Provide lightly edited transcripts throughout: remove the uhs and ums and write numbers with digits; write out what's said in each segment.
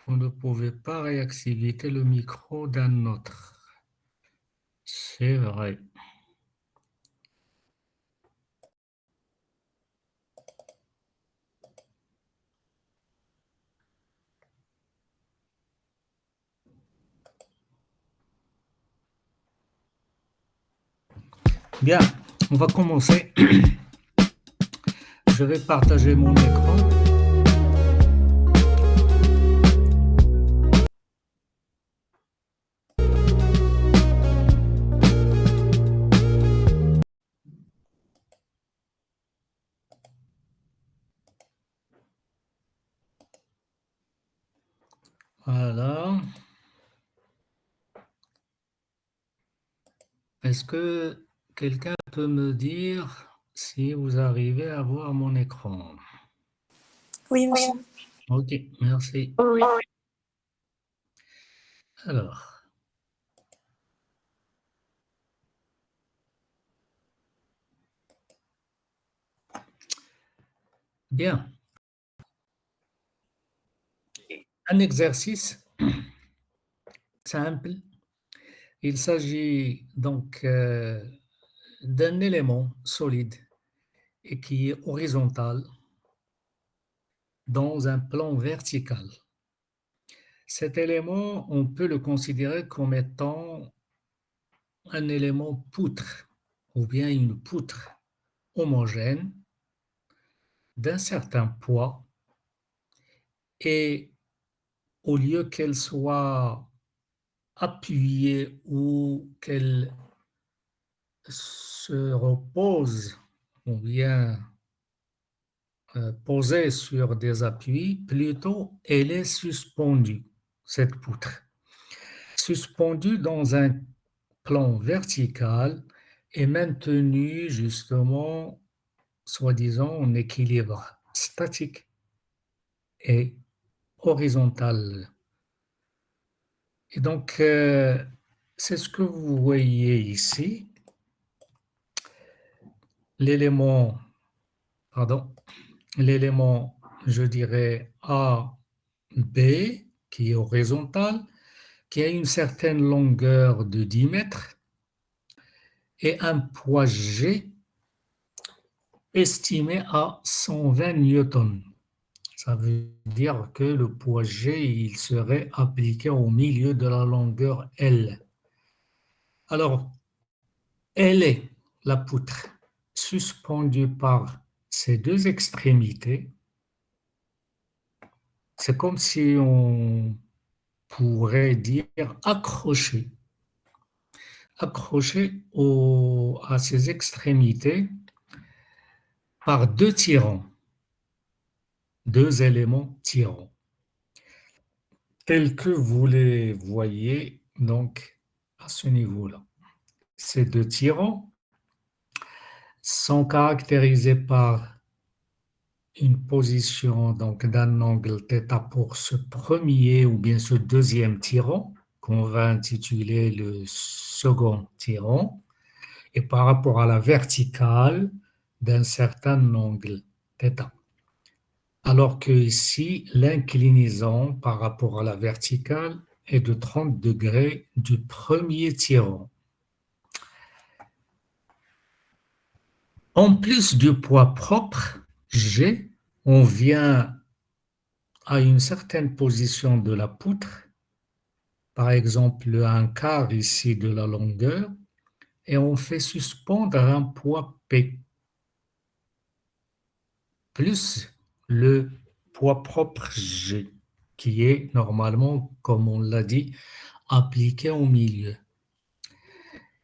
Vous ne pouvez pas réactiver le micro d'un autre. C'est vrai. Bien, on va commencer. Je vais partager mon écran. Voilà. Est-ce que quelqu'un peut me dire si vous arrivez à voir mon écran? Oui, monsieur. Ok, merci. Oui. Alors, bien. Un exercice simple. Il s'agit donc d'un élément solide et qui est horizontal dans un plan vertical. Cet élément, on peut le considérer comme étant un élément poutre ou bien une poutre homogène d'un certain poids et au lieu qu'elle soit appuyée ou qu'elle se repose ou bien posée sur des appuis, plutôt elle est suspendue, cette poutre. Suspendue dans un plan vertical et maintenue justement, soi-disant, en équilibre statique et horizontal. Et donc, c'est ce que vous voyez ici. L'élément, pardon, l'élément, je dirais A, B, qui est horizontal, qui a une certaine longueur de 10 mètres et un poids G estimé à 120 newtons. Ça veut dire que le poids G, il serait appliqué au milieu de la longueur L. Alors, elle est, la poutre, suspendue par ses deux extrémités. C'est comme si on pourrait dire accrochée, accrochée à ses extrémités par deux tirants, deux éléments tirants, tels que vous les voyez donc à ce niveau-là. Ces deux tirants sont caractérisés par une position donc d'un angle θ pour ce premier ou bien ce deuxième tirant qu'on va intituler le second tirant et par rapport à la verticale d'un certain angle θ. Alors que ici l'inclinaison par rapport à la verticale est de 30 degrés du premier tirant. En plus du poids propre G, on vient à une certaine position de la poutre, par exemple un quart ici de la longueur, et on fait suspendre un poids P plus le poids propre G, qui est normalement, comme on l'a dit, appliqué au milieu.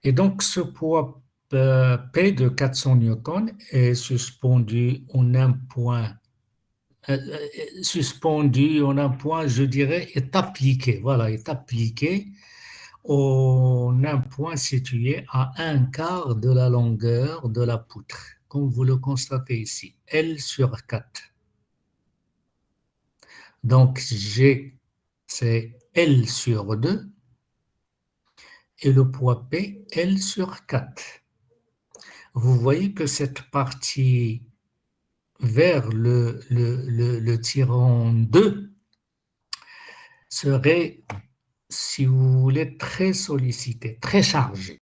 Et donc ce poids P de 400 newtons est suspendu en un point suspendu en un point, je dirais, est appliqué. Voilà, est appliqué en un point situé à un quart de la longueur de la poutre, comme vous le constatez ici, L sur 4. Donc G, c'est L sur 2 et le poids P, L sur 4. Vous voyez que cette partie vers le tirant 2 serait, si vous voulez, très sollicité, très chargé.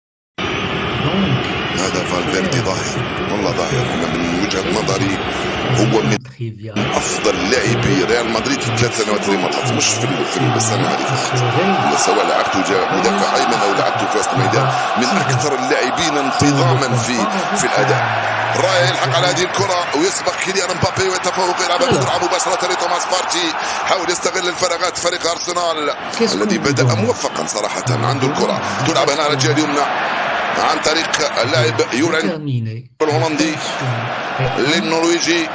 Donc, هذا فالفيردي ظاهر، والله ظاهر. أنا من وجهة نظري هو من أفضل لاعبي ريال مدريد في ال3 سنوات اللي مضت، مش في السنة هذه فقط، سواء لعبته مدافع أيمن أو لعبته في وسط الميدان، من أكثر اللاعبين انتظاما في الأداء. رائع، يلحق على هذه الكرة ويسبق كيليان مبابي ويتفوق، يلعبها بسرعة مباشرة لتوماس بارتي، حاول يستغل الفراغات فريق أرسنال الذي بدأ موفقا صراحة. عنده الكرة تلعب هنا على الجهة اليمنى عن طريق اللاعب يورين الهولندي للنرويجي،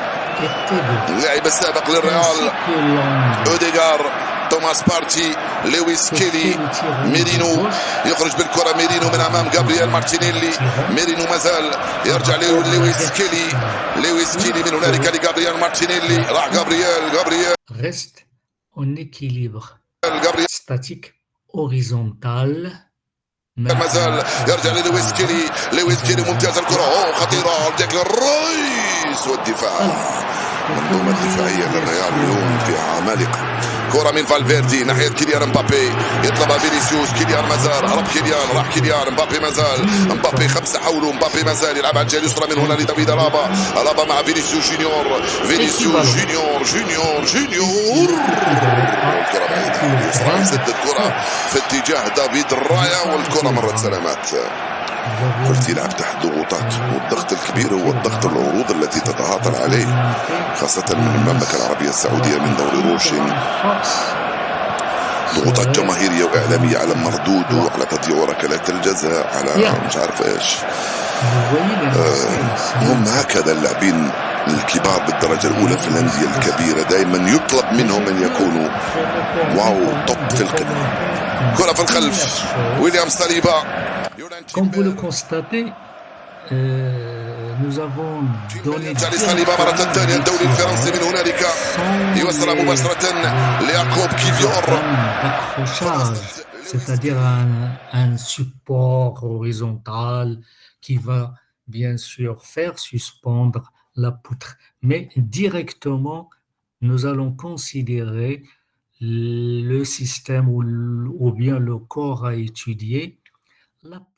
اللاعب السابق للريال اوديغار، توماس بارتي، لويس كيلي، ميرينو يخرج بالكرة، ميرينو من أمام غابرييل مارتينيلي، ميرينو مازال يرجع لويس كيلي من هنالك لغابرييل مارتينيلي، راح غابرييل reste en équilibre statique horizontal. مازال يرجع للويس كيلي ممتاز الكرة، خطيرة، ديكلان رايس والدفاع. منظومة دفاعية للريال اليوم فيها عمالقة. كرة من فالفيردي ناحية كيليان مبابي، يطلبها فينيسيوس، كيليان مازال، هرب كيليان، راح كيليان، مبابي مازال، مبابي 5 حوله، مبابي مازال يلعب على الجهة اليسرى من هنا لدافيد ألابا مع فينيسيوس جونيور، الكرة بعيدة اليسرى، يسدد كرة في اتجاه دافيد الرايا والكرة مرت سلامات. كرتي يلعب تحت ضغوطات، والضغط الكبير هو الضغط العروض التي تتهاطل عليه، خاصة من المملكة العربية السعودية من دوري روشن، ضغوطات جماهيرية وإعلامية على مردوده، على تضييع ركلات الجزاء، على مش عارف إيش. هم هكذا اللاعبين الكبار بالدرجة الأولى في الأندية الكبيرة، دائما يطلب منهم أن يكونوا واو توب في القمة. كرة في الخلف، ويليام ساليبا. Comme vous le constatez, nous avons donné ساليبا مرة ثانية الدوري الفرنسي من هنالك يوصل مباشرة ليعقوب كيفيور، c'est-à-dire un support horizontal qui va bien sûr faire suspendre la poutre. Mais directement, nous allons considérer le système ou bien le corps à étudier, la poutre.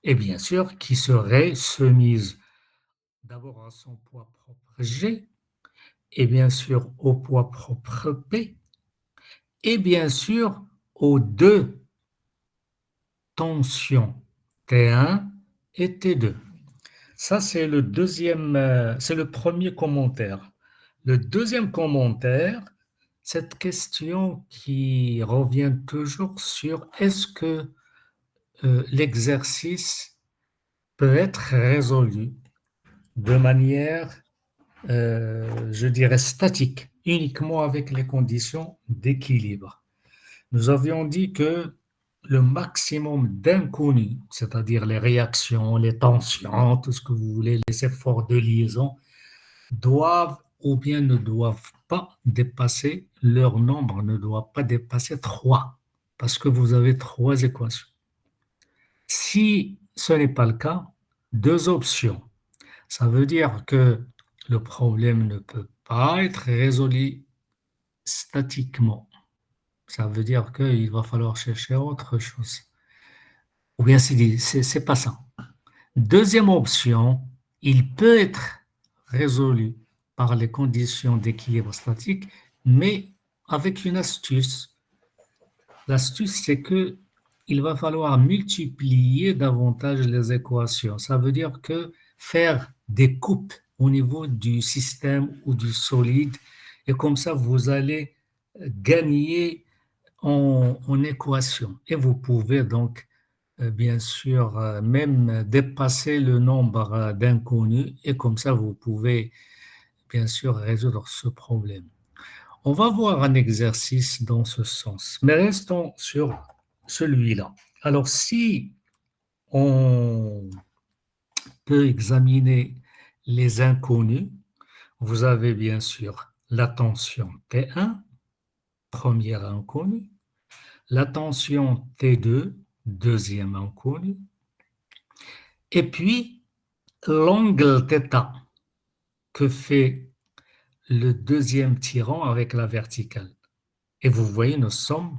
Et bien sûr, qui serait soumise d'abord à son poids propre G, et bien sûr au poids propre P, et bien sûr aux deux tensions T1 et T2. Ça, c'est le c'est le premier commentaire. Le deuxième commentaire, cette question qui revient toujours sur est-ce que l'exercice peut être résolu de manière, je dirais, statique, uniquement avec les conditions d'équilibre. Nous avions dit que le maximum d'inconnus, c'est-à-dire les réactions, les tensions, tout ce que vous voulez, les efforts de liaison, doivent ou bien ne doivent pas dépasser, leur nombre ne doit pas dépasser 3, parce que vous avez 3 équations. Si ce n'est pas le cas, 2 options. Ça veut dire que le problème ne peut pas être résolu statiquement. Ça veut dire qu'il va falloir chercher autre chose. Ou bien c'est pas ça. Deuxième option, il peut être résolu par les conditions d'équilibre statique, mais avec une astuce. L'astuce, c'est que il va falloir multiplier davantage les équations. Ça veut dire que faire des coupes au niveau du système ou du solide, et comme ça, vous allez gagner en équation. Et vous pouvez donc, bien sûr, même dépasser le nombre d'inconnus, et comme ça, vous pouvez, bien sûr, résoudre ce problème. On va voir un exercice dans ce sens, mais restons sur celui-là. Alors, si on peut examiner les inconnus, vous avez bien sûr la tension T1, première inconnue, la tension T2, deuxième inconnue, et puis l'angle θ que fait le deuxième tirant avec la verticale. Et vous voyez, nous sommes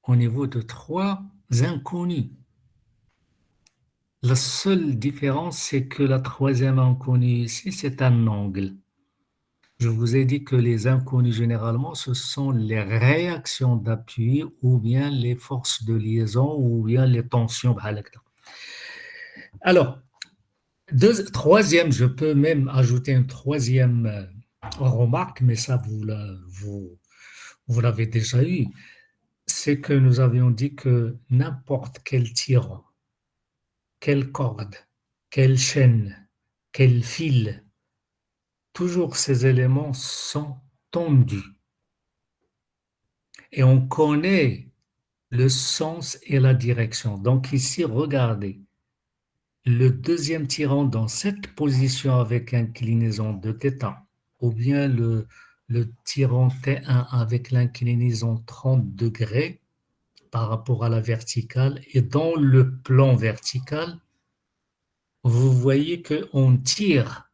au niveau de 3 inconnus. La seule différence, c'est que la troisième inconnue ici, c'est un angle. Je vous ai dit que les inconnus, généralement, ce sont les réactions d'appui ou bien les forces de liaison ou bien les tensions. Alors, troisième, je peux même ajouter une troisième remarque, mais ça, vous l'avez déjà eu. C'est que nous avions dit que n'importe quel tirant, quelle corde, quelle chaîne, quel fil, toujours ces éléments sont tendus. Et on connaît le sens et la direction. Donc ici, regardez, le deuxième tirant dans cette position avec inclinaison de θ, ou bien le tirant T1 avec l'inclinaison 30 degrés par rapport à la verticale, et dans le plan vertical, vous voyez qu'on tire.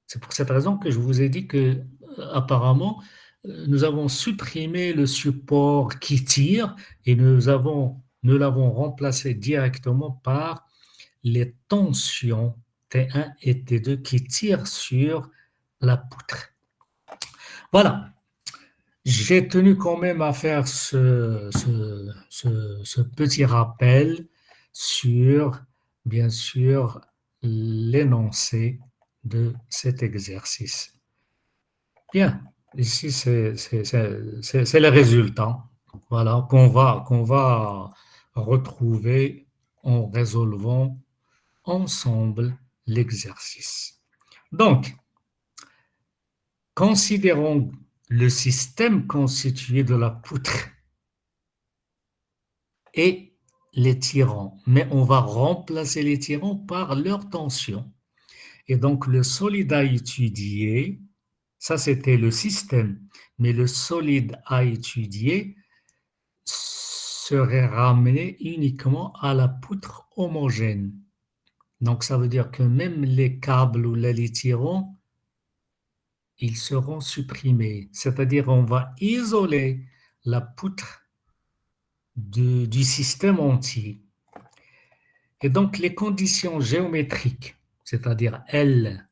C'est pour cette raison que je vous ai dit que, apparemment, nous avons supprimé le support qui tire et nous l'avons remplacé directement par les tensions T1 et T2 qui tirent sur la poutre. Voilà. J'ai tenu quand même à faire ce petit rappel sur, bien sûr, l'énoncé de cet exercice. Bien, ici c'est le résultat, voilà, qu'on va retrouver en résolvant ensemble l'exercice. Donc, considérons le système constitué de la poutre et les tirants, mais on va remplacer les tirants par leur tension. Et donc, le solide à étudier, ça c'était le système, mais le solide à étudier serait ramené uniquement à la poutre homogène. Donc, ça veut dire que même les câbles ou les tirants, ils seront supprimés. C'est-à-dire on va isoler la poutre du système entier. Et donc, les conditions géométriques, c'est-à-dire L,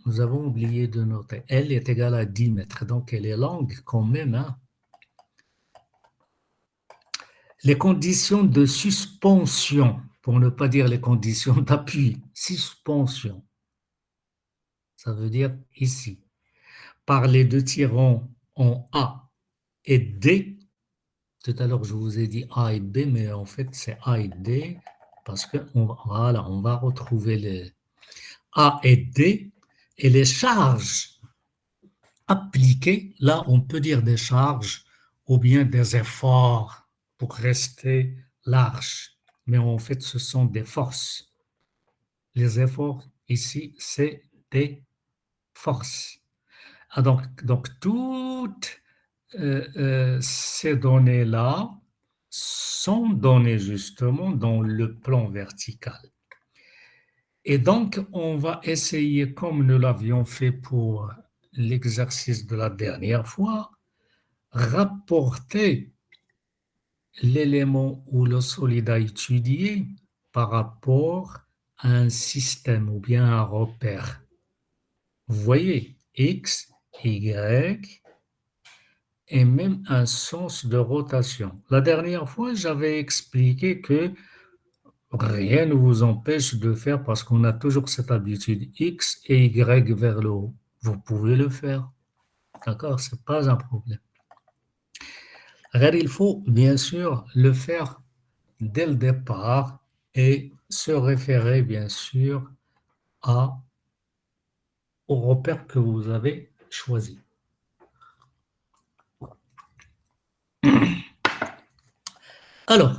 nous avons oublié de noter, L est égale à 10 mètres, donc elle est longue quand même. Hein. Les conditions de suspension, pour ne pas dire les conditions d'appui, suspension, ça veut dire ici, par les deux tirants en A et D. Tout à l'heure, je vous ai dit A et B, mais en fait, c'est A et D, parce qu'on on va retrouver les A et D, et les charges appliquées, là, on peut dire des charges ou bien des efforts pour rester large, mais en fait, ce sont des forces. Les efforts, ici, c'est des forces. Ah, donc toutes ces données-là sont données justement dans le plan vertical. Et donc, on va essayer, comme nous l'avions fait pour l'exercice de la dernière fois, rapporter l'élément ou le solide à étudier par rapport à un système ou bien un repère. Vous voyez, X, Y, et même un sens de rotation. La dernière fois, j'avais expliqué que rien ne vous empêche de faire parce qu'on a toujours cette habitude X et Y vers le haut. Vous pouvez le faire. D'accord? Ce n'est pas un problème. Alors, il faut bien sûr le faire dès le départ et se référer bien sûr au repère que vous avez choisi. Alors,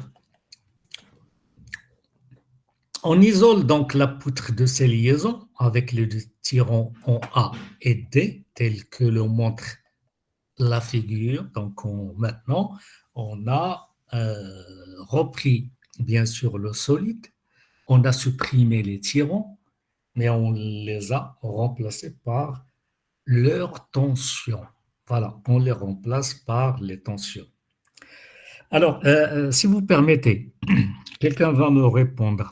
on isole donc la poutre de ces liaisons avec les deux tirants en A et D, tel que le montre la figure. Donc maintenant, on a repris bien sûr le solide, on a supprimé les tirants, mais on les a remplacés par leur tension. Voilà, on les remplace par les tensions. Alors, si vous permettez, quelqu'un va me répondre,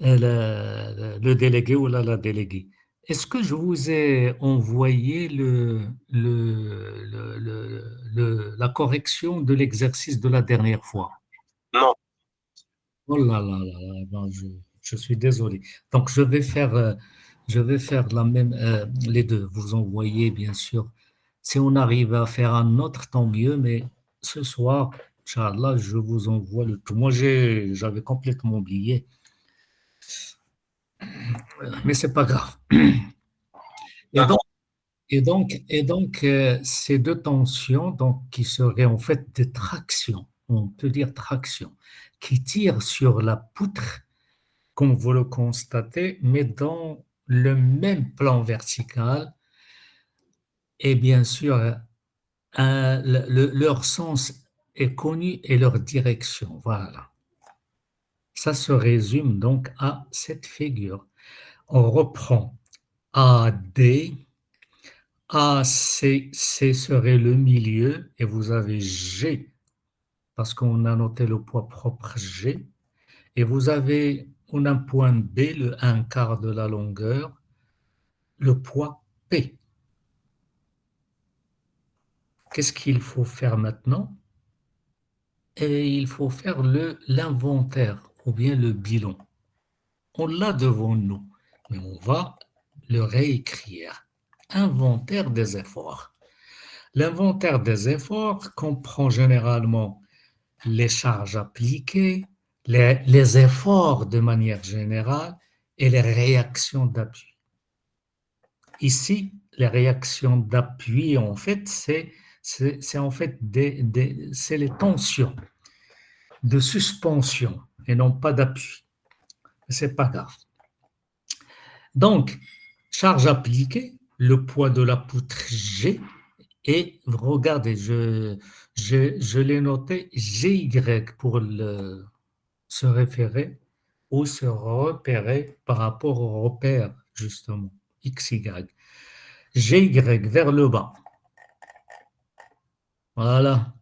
le délégué ou la déléguée. Est-ce que je vous ai envoyé la correction de l'exercice de la dernière fois? Non. Oh là là là là, ben, je suis désolé. Donc, je vais faire les deux. Vous envoyez, bien sûr. Si on arrive à faire un autre, tant mieux, mais ce soir, Inch'Allah, je vous envoie le tout. Moi, j'avais complètement oublié, mais c'est pas grave. Et donc, ces deux tensions, donc, qui seraient en fait des tractions, on peut dire tractions, qui tirent sur la poutre, comme vous le constatez, mais dans le même plan vertical, et bien sûr, leur sens est connu et leur direction. Voilà. Ça se résume donc à cette figure. On reprend AD. AC serait le milieu et vous avez G parce qu'on a noté le poids propre G et vous avez on a un point B, le 1/4 de la longueur, le poids P. Qu'est-ce qu'il faut faire maintenant? Et il faut faire l'inventaire ou bien le bilan. On l'a devant nous, mais on va le réécrire. Inventaire des efforts. L'inventaire des efforts comprend généralement les charges appliquées, les efforts de manière générale et les réactions d'appui. Ici, les réactions d'appui, en fait, c'est en fait c'est les tensions de suspension et non pas d'appui. C'est pas grave. Donc, charge appliquée, le poids de la poutre G, et regardez, je l'ai noté GY pour se référer ou se repérer par rapport au repère, justement, XY. GY vers le bas. Voilà.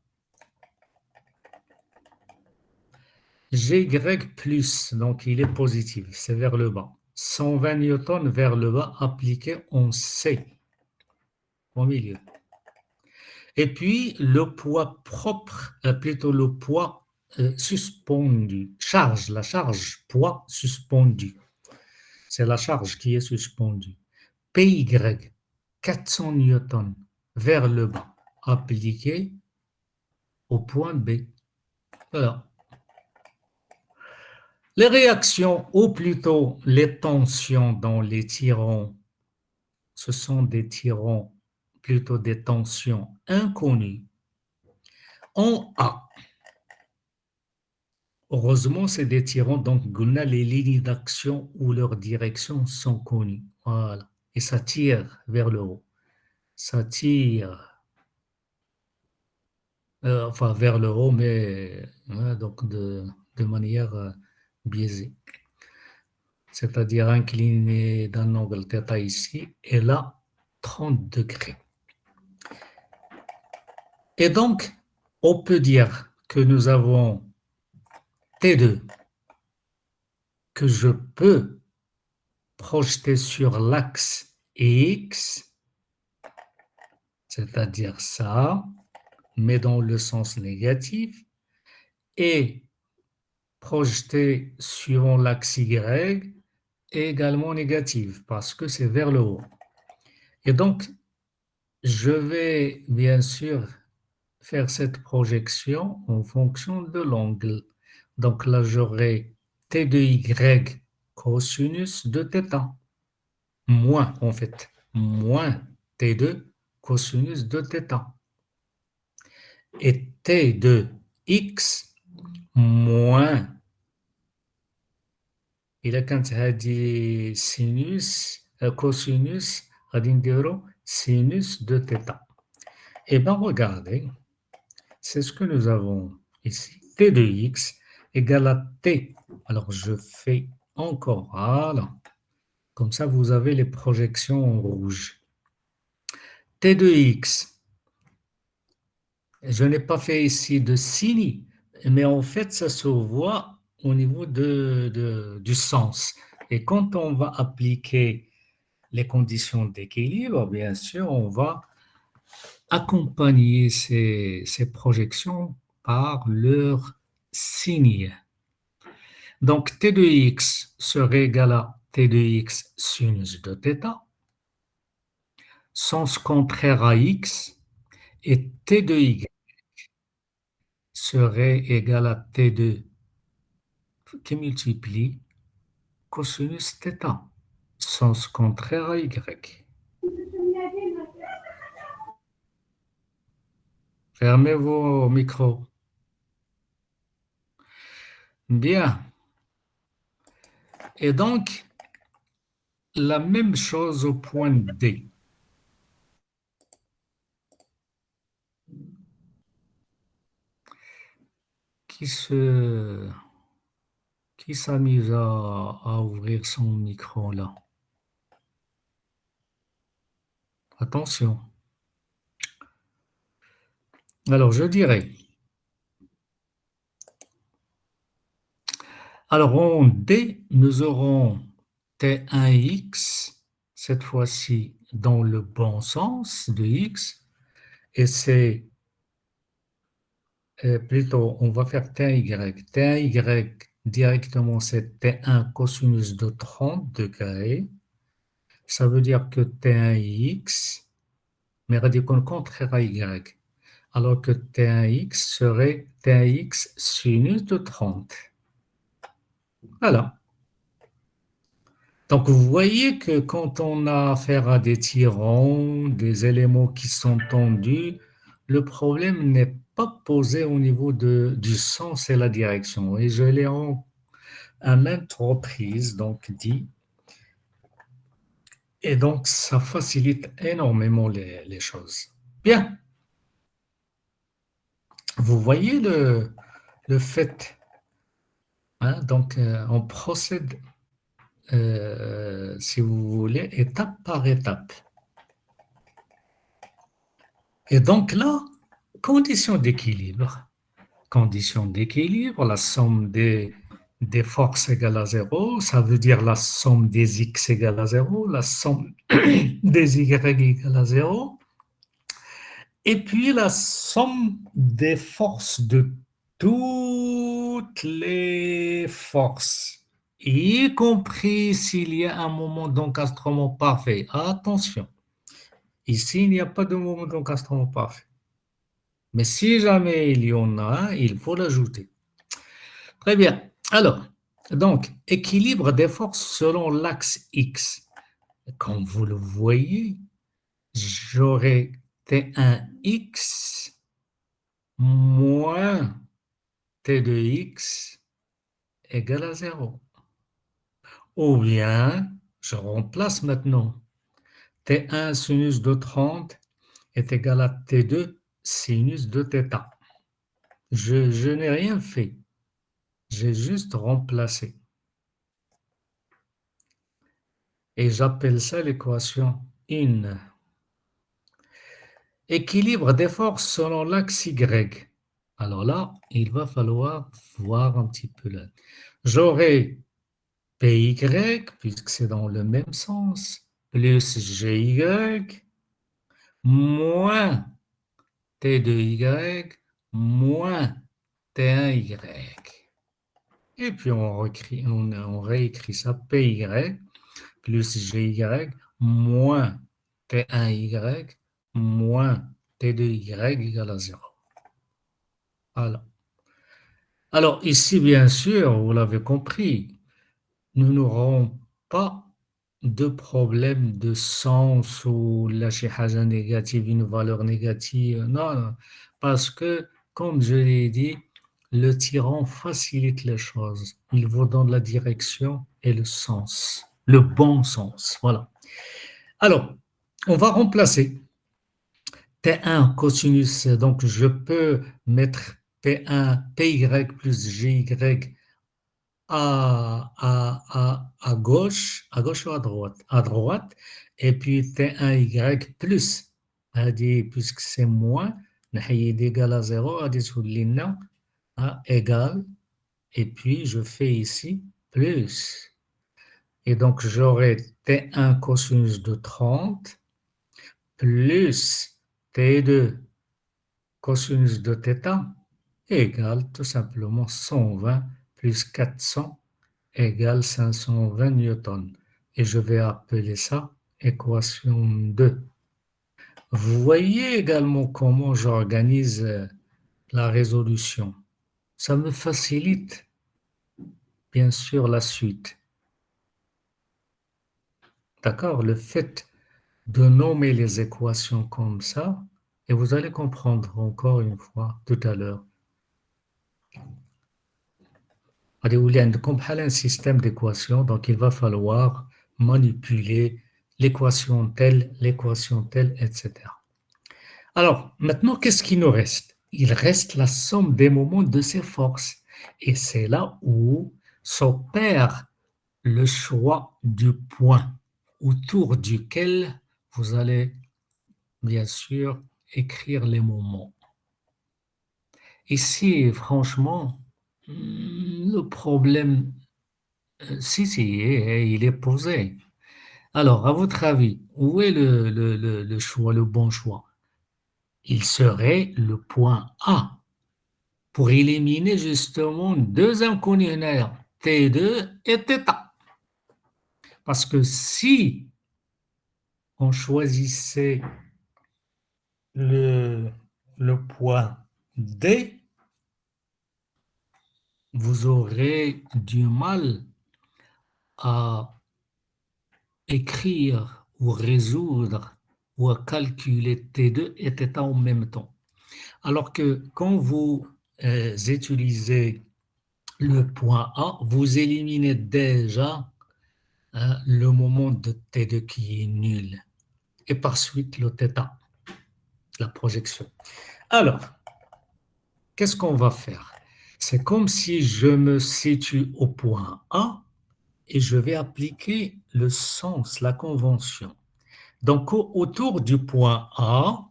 GY plus, donc il est positif, c'est vers le bas. 120 newtons vers le bas appliqué en C, au milieu. Et puis le poids propre, plutôt le poids suspendu, la charge, poids suspendu. C'est la charge qui est suspendue. PY, 400 newtons vers le bas, appliqué au point B. Voilà. Les réactions, ou plutôt les tensions dans les tirants, ce sont des tirants, plutôt des tensions inconnues. En A, heureusement, c'est des tirants, donc on a les lignes d'action où leurs directions sont connues. Voilà. Et ça tire vers le haut. Ça tire, enfin vers le haut, mais donc de manière biaisée. C'est-à-dire incliné d'un angle θ ici, et là, 30 degrés. Et donc, on peut dire que nous avons T2, que je peux projeter sur l'axe X, c'est-à-dire ça, mais dans le sens négatif, et projeter suivant l'axe Y, également négatif, parce que c'est vers le haut. Et donc, je vais bien sûr faire cette projection en fonction de l'angle. Donc là, j'aurai T de Y cosinus de θ, moins en fait, moins T2 cosinus de θ. Et T de X moins, إذا كانت هذه sinus cosinus غادي نديرو sinus de θ. Et bien regardez, c'est ce que nous avons ici. T de X égale à T. Alors je fais encore, voilà. Comme ça, vous avez les projections en rouge. T de x, je n'ai pas fait ici de signe, mais en fait, ça se voit au niveau du sens. Et quand on va appliquer les conditions d'équilibre, bien sûr, on va accompagner ces projections par leur signe. Donc, t de x serait égal à t de x sinus de θ, sens contraire à x, et t de y serait égal à t de qui multiplie cosinus θ, sens contraire à y. Fermez vos micros. Bien. Et donc, la même chose au point D. Qui s'amuse à ouvrir son micro là? Attention. Alors, je dirais. Alors, en D, nous aurons T1x, cette fois-ci dans le bon sens de x, et c'est plutôt, on va faire T1y. T1y, directement, c'est T1 cosinus de 30 degrés. Ça veut dire que T1x, mais radical contraire à y. Alors que T1x serait T1x sinus de 30. Voilà. Donc, vous voyez que quand on a affaire à des tirants, des éléments qui sont tendus, le problème n'est pas posé au niveau du sens et la direction. Et je l'ai à maintes reprises donc dit. Et donc, ça facilite énormément les choses. Bien. Vous voyez le fait. Hein, donc, on procède, si vous voulez, étape par étape. Et donc là, condition d'équilibre. Condition d'équilibre, la somme des forces égale à 0, ça veut dire la somme des x égale à 0, la somme des y égale à 0, et puis la somme des forces de toutes les forces, y compris s'il y a un moment d'encastrement parfait. Attention, ici il n'y a pas de moment d'encastrement parfait. Mais si jamais il y en a un, il faut l'ajouter. Très bien. Alors, donc, équilibre des forces selon l'axe X. Comme vous le voyez, j'aurai T1X moins T de X égale à 0. Ou bien, je remplace maintenant. T1 sinus de 30 est égal à T2 sinus de θ. Je n'ai rien fait. J'ai juste remplacé. Et j'appelle ça l'équation in. Équilibre des forces selon l'axe Y. Alors là, il va falloir voir un petit peu là. J'aurai PY, puisque c'est dans le même sens, plus GY, moins T de Y, moins T1Y. Et puis on réécrit ça, PY, plus GY, moins T1Y, moins T de Y égale à 0. Alors ici, bien sûr, vous l'avez compris, nous n'aurons pas de problème de sens ou la chihaja négative, une valeur négative, non, parce que, comme je l'ai dit, le tirant facilite les choses. Il vous donne la direction et le sens, le bon sens, voilà. Alors, on va remplacer T1 cosinus, donc je peux mettre P1, PY plus GY à gauche ou à droite, et puis T1Y plus puisque c'est moins, égal à 0, égal, et puis je fais ici plus. Et donc j'aurai T1 cosinus de 30 plus T2 cosinus de θ égale tout simplement 120 plus 400 égale 520 newtons. Et je vais appeler ça équation 2. Vous voyez également comment j'organise la résolution. Ça me facilite, bien sûr, la suite. D'accord? Le fait de nommer les équations comme ça, et vous allez comprendre encore une fois tout à l'heure. Comme un système d'équations, donc il va falloir manipuler l'équation telle, etc. Alors, maintenant, qu'est-ce qui nous reste? Il reste la somme des moments de ces forces. Et c'est là où s'opère le choix du point autour duquel vous allez, bien sûr, écrire les moments. Ici, franchement, le problème, si, il est posé. Alors, à votre avis, où est le choix, le bon choix? Il serait le point A pour éliminer justement deux inconnus T2 et θ. Parce que si on choisissait le point D, vous aurez du mal à écrire ou résoudre ou à calculer T2 et θ en même temps. Alors que quand vous utilisez le point A, vous éliminez déjà le moment de T2 qui est nul. Et par suite, le θ, la projection. Alors, qu'est-ce qu'on va faire? C'est comme si je me situe au point A et je vais appliquer le sens, la convention. Donc, autour du point A,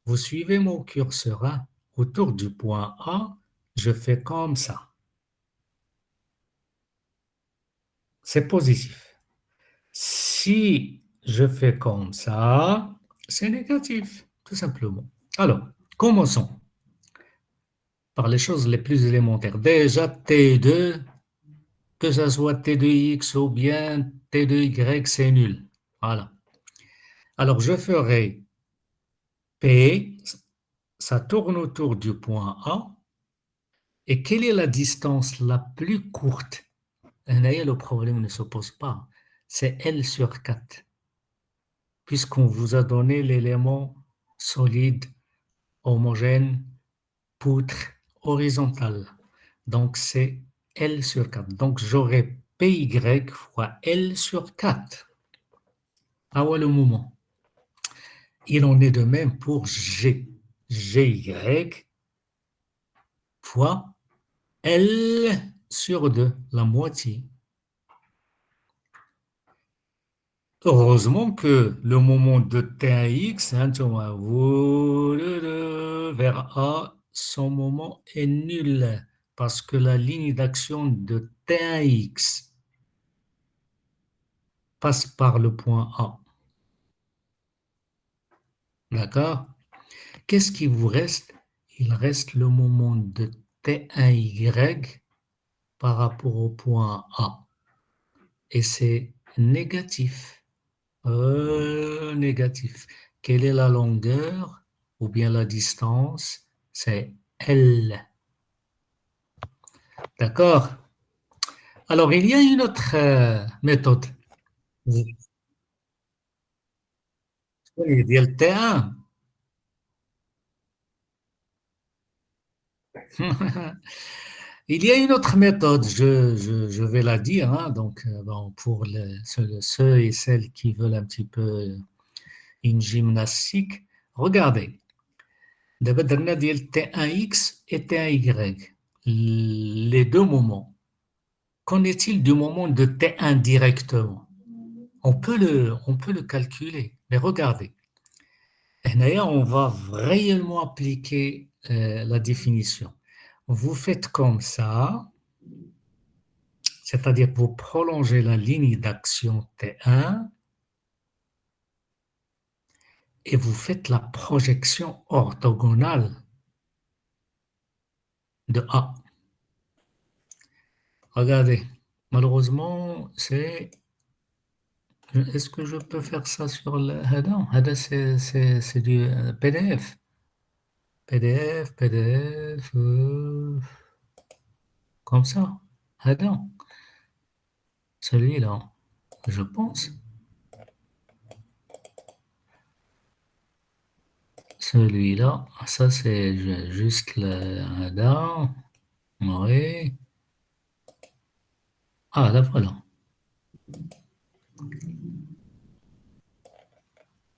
vous suivez mon curseur, hein? Autour du point A, je fais comme ça. C'est positif. Si je fais comme ça, c'est négatif, tout simplement. Alors, commençons par les choses les plus élémentaires. Déjà, T2, que ce soit T2X ou bien T2Y, c'est nul. Voilà. Alors, je ferai P, ça tourne autour du point A. Et quelle est la distance la plus courte? Le problème ne se pose pas. C'est L sur 4. Puisqu'on vous a donné l'élément solide, homogène, poutre, horizontal. Donc, c'est L sur 4. Donc, j'aurai PY fois L sur 4. Ah ouais, le moment. Il en est de même pour G. GY fois L sur 2, la moitié. Heureusement que le moment de T1X, vers A, son moment est nul parce que la ligne d'action de T1X passe par le point A. D'accord? Qu'est-ce qui vous reste? Il reste le moment de T1Y par rapport au point A. Et c'est négatif. Négatif. Quelle est la longueur ou bien la distance? C'est L. D'accord? Alors, il y a une autre méthode. Il y a le T1. Il y a une autre méthode, je vais la dire, hein, donc bon, pour ceux et celles qui veulent un petit peu une gymnastique, regardez. D'abord, on a dit T1X et T1Y, les deux moments. Qu'en est-il du moment de T1 directement? On peut le calculer, mais regardez. Là, on va réellement appliquer la définition. Vous faites comme ça, c'est-à-dire vous prolongez la ligne d'action T1 et vous faites la projection orthogonale de A. Regardez, malheureusement, est-ce que je peux faire ça sur le Hada? Hada, c'est du PDF. PDF, comme ça. Hada. Celui-là, je pense. Celui-là, ça c'est juste le Hada. Oui. Ah, là voilà.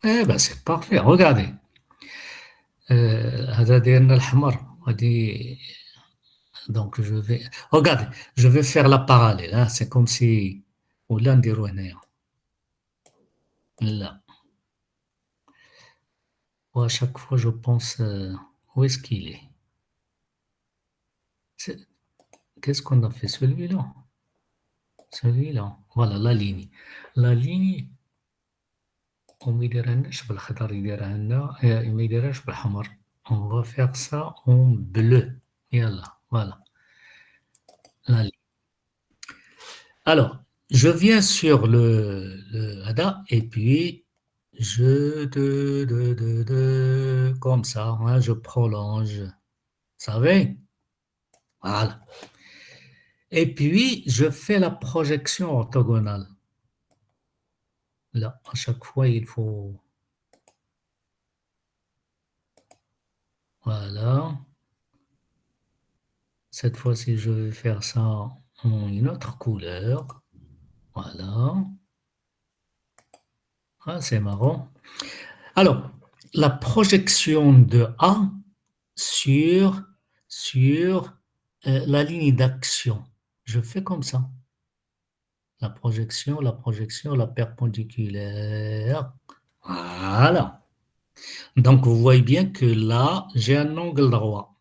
Eh ben c'est parfait. Regardez. هذا ديالنا الحمر غادي donc je vais regardez, je vais faire la parallèle hein, c'est comme si ولا نديرو هنايا لا ou à chaque fois je pense où est-ce qu'il est, qu'est-ce qu'on a fait celui-là voilà la ligne وما يديرهالناش بالخضر يديرها لنا ما يديرهاش بالحمر on va faire ça en bleu يلا voilà la ligne. Alors, je viens sur le Hada et puis comme ça, hein, je prolonge. Vous savez? Voilà. Et puis, je fais la projection orthogonale. Là, à chaque fois, il faut... Voilà. Cette fois-ci, je vais faire ça en une autre couleur. Voilà. Ah, c'est marrant. Alors, la projection de A sur la ligne d'action. Je fais comme ça. La projection, la perpendiculaire. Voilà. Donc, vous voyez bien que là, j'ai un angle droit.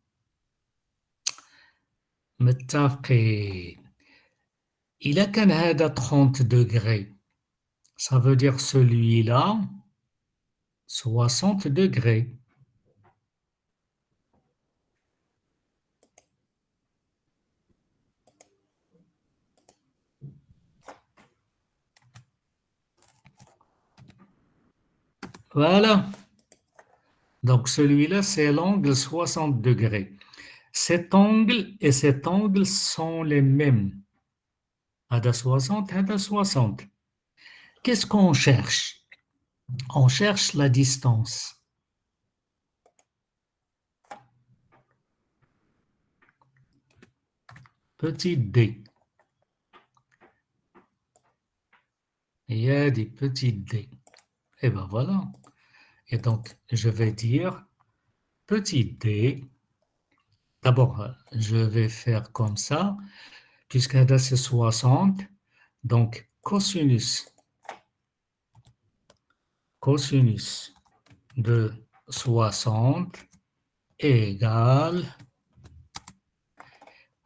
متفقين. إذا كان هذا 30 degrés, ça veut dire celui-là 60 degrés. Voilà. Donc celui-là, c'est l'angle 60 degrés. Cet angle et cet angle sont les mêmes. Hada 60, Hada 60. Qu'est-ce qu'on cherche? On cherche la distance. Petit d. Il y a des petits d. Et ben voilà. Et donc, je vais dire petit d. D'abord, je vais faire comme ça, puisque là c'est 60. Donc, cosinus de 60 égale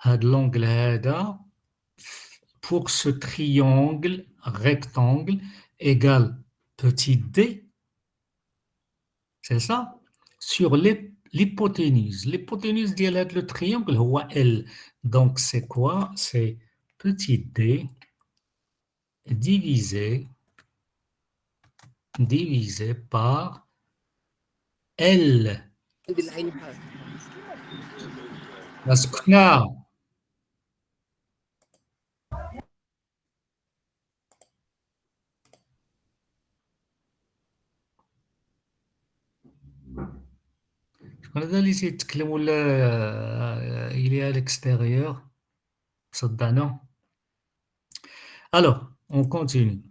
l'angle هذا pour ce triangle rectangle égale petit d, c'est ça, sur l'hypoténuse. L'hypoténuse de le triangle est L. Donc c'est quoi? C'est petit d divisé par L. مسكنا شكون هذا اللي تيتكلم ولا il est à l'extérieur صدعنا. Alors, on continue.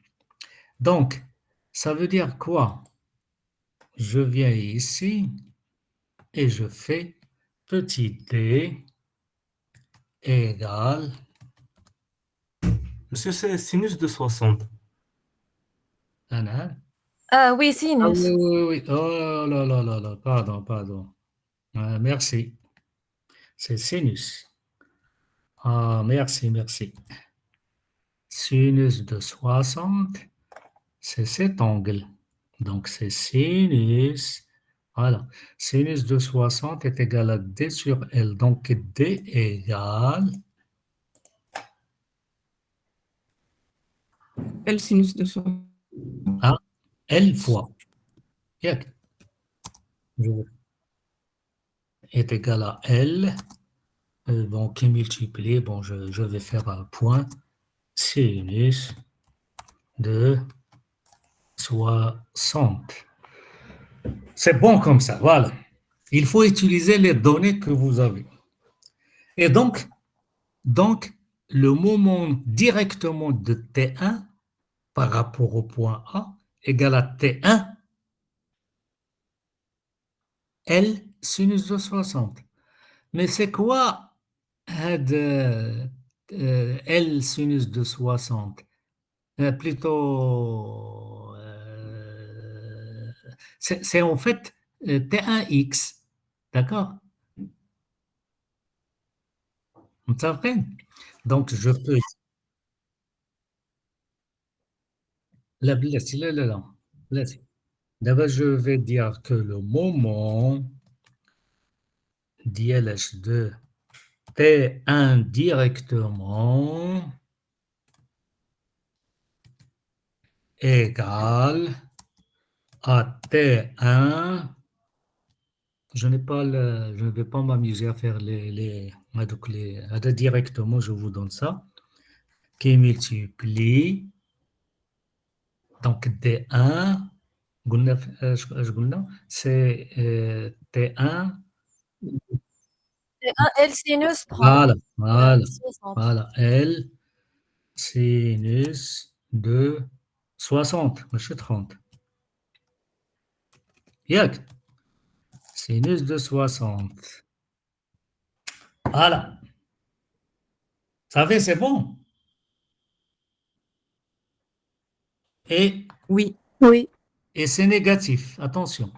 Donc, ça veut dire quoi? Je viens ici et je fais petit d égale... Monsieur, c'est sinus de 60. أنا Oui, Ah sinus. oui, oui, oui. Oh là là là là, pardon, pardon. Merci. C'est sinus. Ah, merci, merci. Sinus de 60, c'est cet angle. Donc, c'est sinus. Voilà. Sinus de 60 est égal à D sur L. Donc, D égale L sinus de 60. à L fois. Yak. Est égal à L. Bon, qui multiplie. Bon, je vais faire un point. Sinus de 60. C'est bon comme ça, voilà. Il faut utiliser les données que vous avez. Et donc le moment directement de T1 par rapport au point A égale à T1 L sinus de 60. Mais c'est quoi L sinus de 60? Plutôt, c'est en fait T1X. D'accord? Vous savez? Donc, je peux. Là, là, là, là. Là, d'abord, je vais dire que le moment d'ILH de T1 directement égal à T1. Je ne vais pas m'amuser à faire donc directement, je vous donne ça, qui multiplie donc D1, c'est T1, C'est un L sinus 30. voilà, voilà, 60. voilà, L sinus de 60, ماشي 30. ياك sinus de 60. Voilà. Ça fait, c'est bon. Et, Oui. Oui. et c'est négatif. Attention.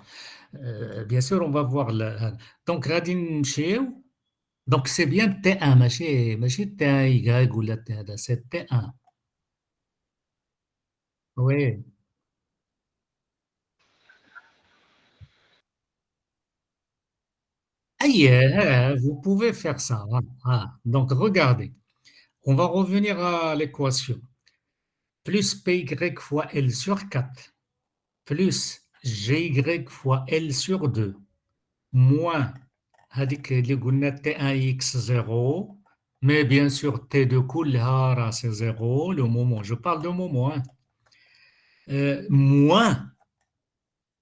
Bien sûr, on va voir. Donc, Radin Chiew. Donc, c'est bien T1, ماشي T1Y ou la T1, c'est T1. Oui. Aïe, vous pouvez faire ça. Voilà. Voilà. Donc, regardez. On va revenir à l'équation. Plus PY fois L sur 4, plus GY fois L sur 2, moins هذيك اللي قلنا T1X0, mais bien sûr T2 كلها راه c'est 0, le moment, je parle de moment, hein. Moins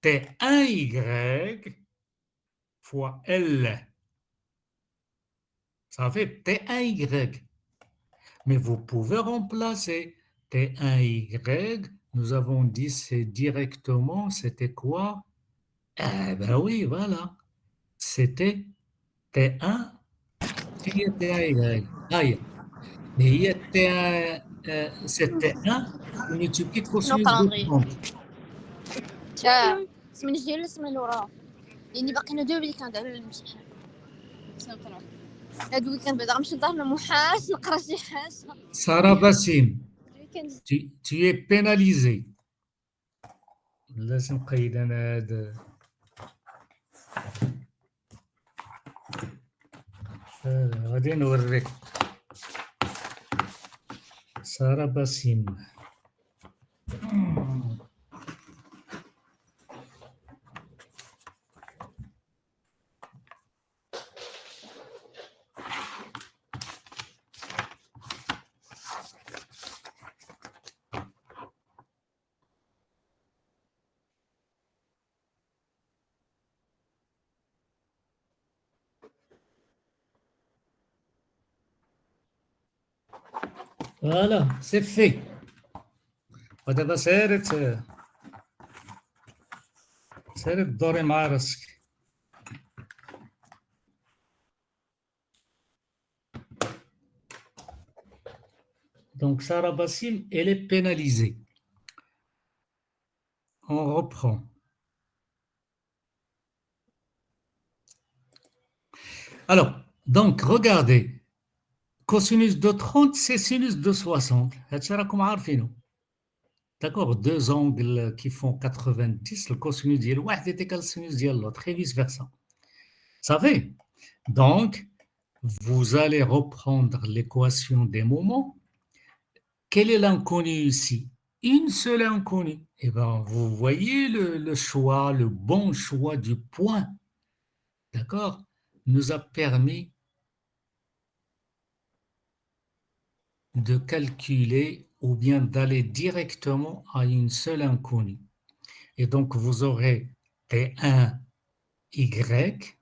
T1Y fois L, ça fait T1Y. Mais vous pouvez remplacer T1Y, nous avons dit c'est directement, c'était quoi? Eh ben oui, voilà, c'était T1 في T1Y. Aïe. Mais il y a T1, c'est T1 multiplié شنو cosinus de كالندري 30. من الجهه ولا السمانه اللي وراها لاني باقينا دو ويكاند على الامتحان هاد الويكاند بعدا غنمشي لدار المحاش نقرا شي حاجه Sarah Bassim, الويكاند tu es pénalisé. لازم نقيد أنا هذا. غادي نوريك. Sarah Bassim. Voilà, c'est fait. ودابا سيري تدوري مع راسك. Donc Sarah Bassim, elle est pénalisée. on reprend. Alors, donc, regardez. Cosinus de 30, c'est sinus de 60. D'accord, deux angles qui font 90, le cosinus de l'un est égal au sinus de l'autre, et vice-versa. Vous savez? Donc, vous allez reprendre l'équation des moments. Quel est l'inconnu ici? Une seule inconnue. Eh bien, vous voyez le choix, le bon choix du point, d'accord, nous a permis de calculer ou bien d'aller directement à une seule inconnue. Et donc, vous aurez T1Y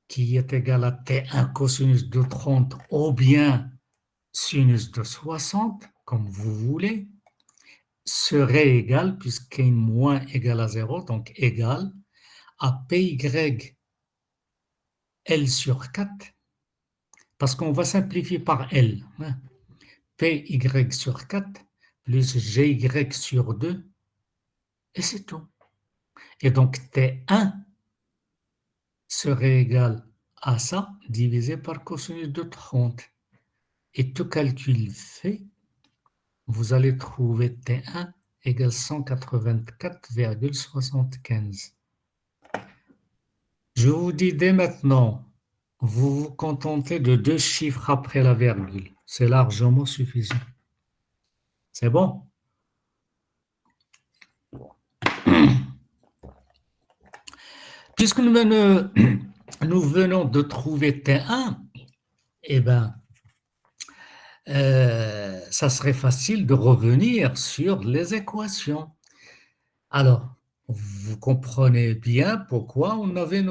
qui est égal à T1 cosinus de 30 ou bien sinus de 60, comme vous voulez, serait égal, puisqu'un moins égal à 0, donc égal à PY L sur 4, parce qu'on va simplifier par L. PY sur 4 plus GY sur 2, et c'est tout. Et donc T1 serait égal à ça, divisé par cosinus de 30. Et tout calcul fait, vous allez trouver T1 égale 184,75. Je vous dis dès maintenant, vous vous contentez de 2 chiffres après la virgule. C'est largement suffisant. C'est bon? Puisque nous venons de trouver T1, eh bien, ça serait facile de revenir sur les équations. Alors, vous comprenez bien pourquoi on avait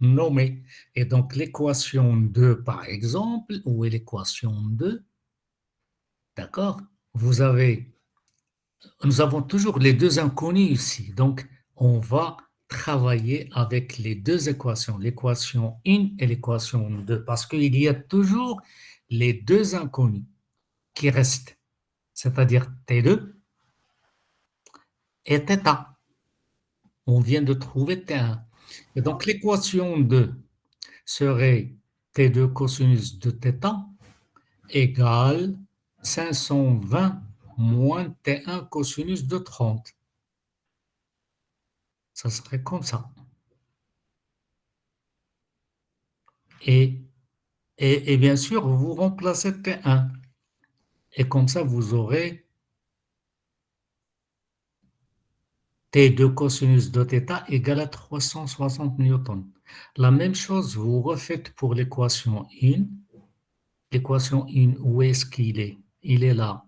nommé. Et donc, l'équation 2, par exemple, où est l'équation 2? D'accord? Nous avons toujours les deux inconnus ici. Donc, on va travailler avec les deux équations, l'équation 1 et l'équation 2, parce qu'il y a toujours les deux inconnus qui restent, c'est-à-dire T2 et θ. On vient de trouver T1. Et donc, l'équation 2 serait T2 cosinus de θ égale 520 moins T1 cosinus de 30. Ça serait comme ça. Et bien sûr, vous remplacez T1. Et comme ça, vous aurez T2 cosinus de θ égale à 360 newtons. La même chose, vous refaites pour l'équation 1. L'équation 1, où est-ce qu'il est? Il est là.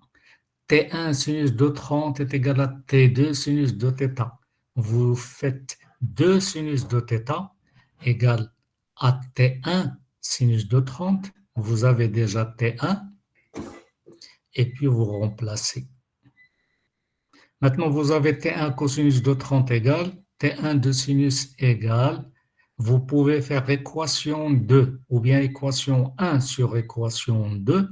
T1 sinus de 30 est égal à T2 sinus de θ. Vous faites 2 sinus de θ égale à T1 sinus de 30. Vous avez déjà T1 et puis vous remplacez. Maintenant, vous avez T1 cosinus de 30 égale T1 de sinus égale. Vous pouvez faire équation 2 ou bien équation 1 sur équation 2.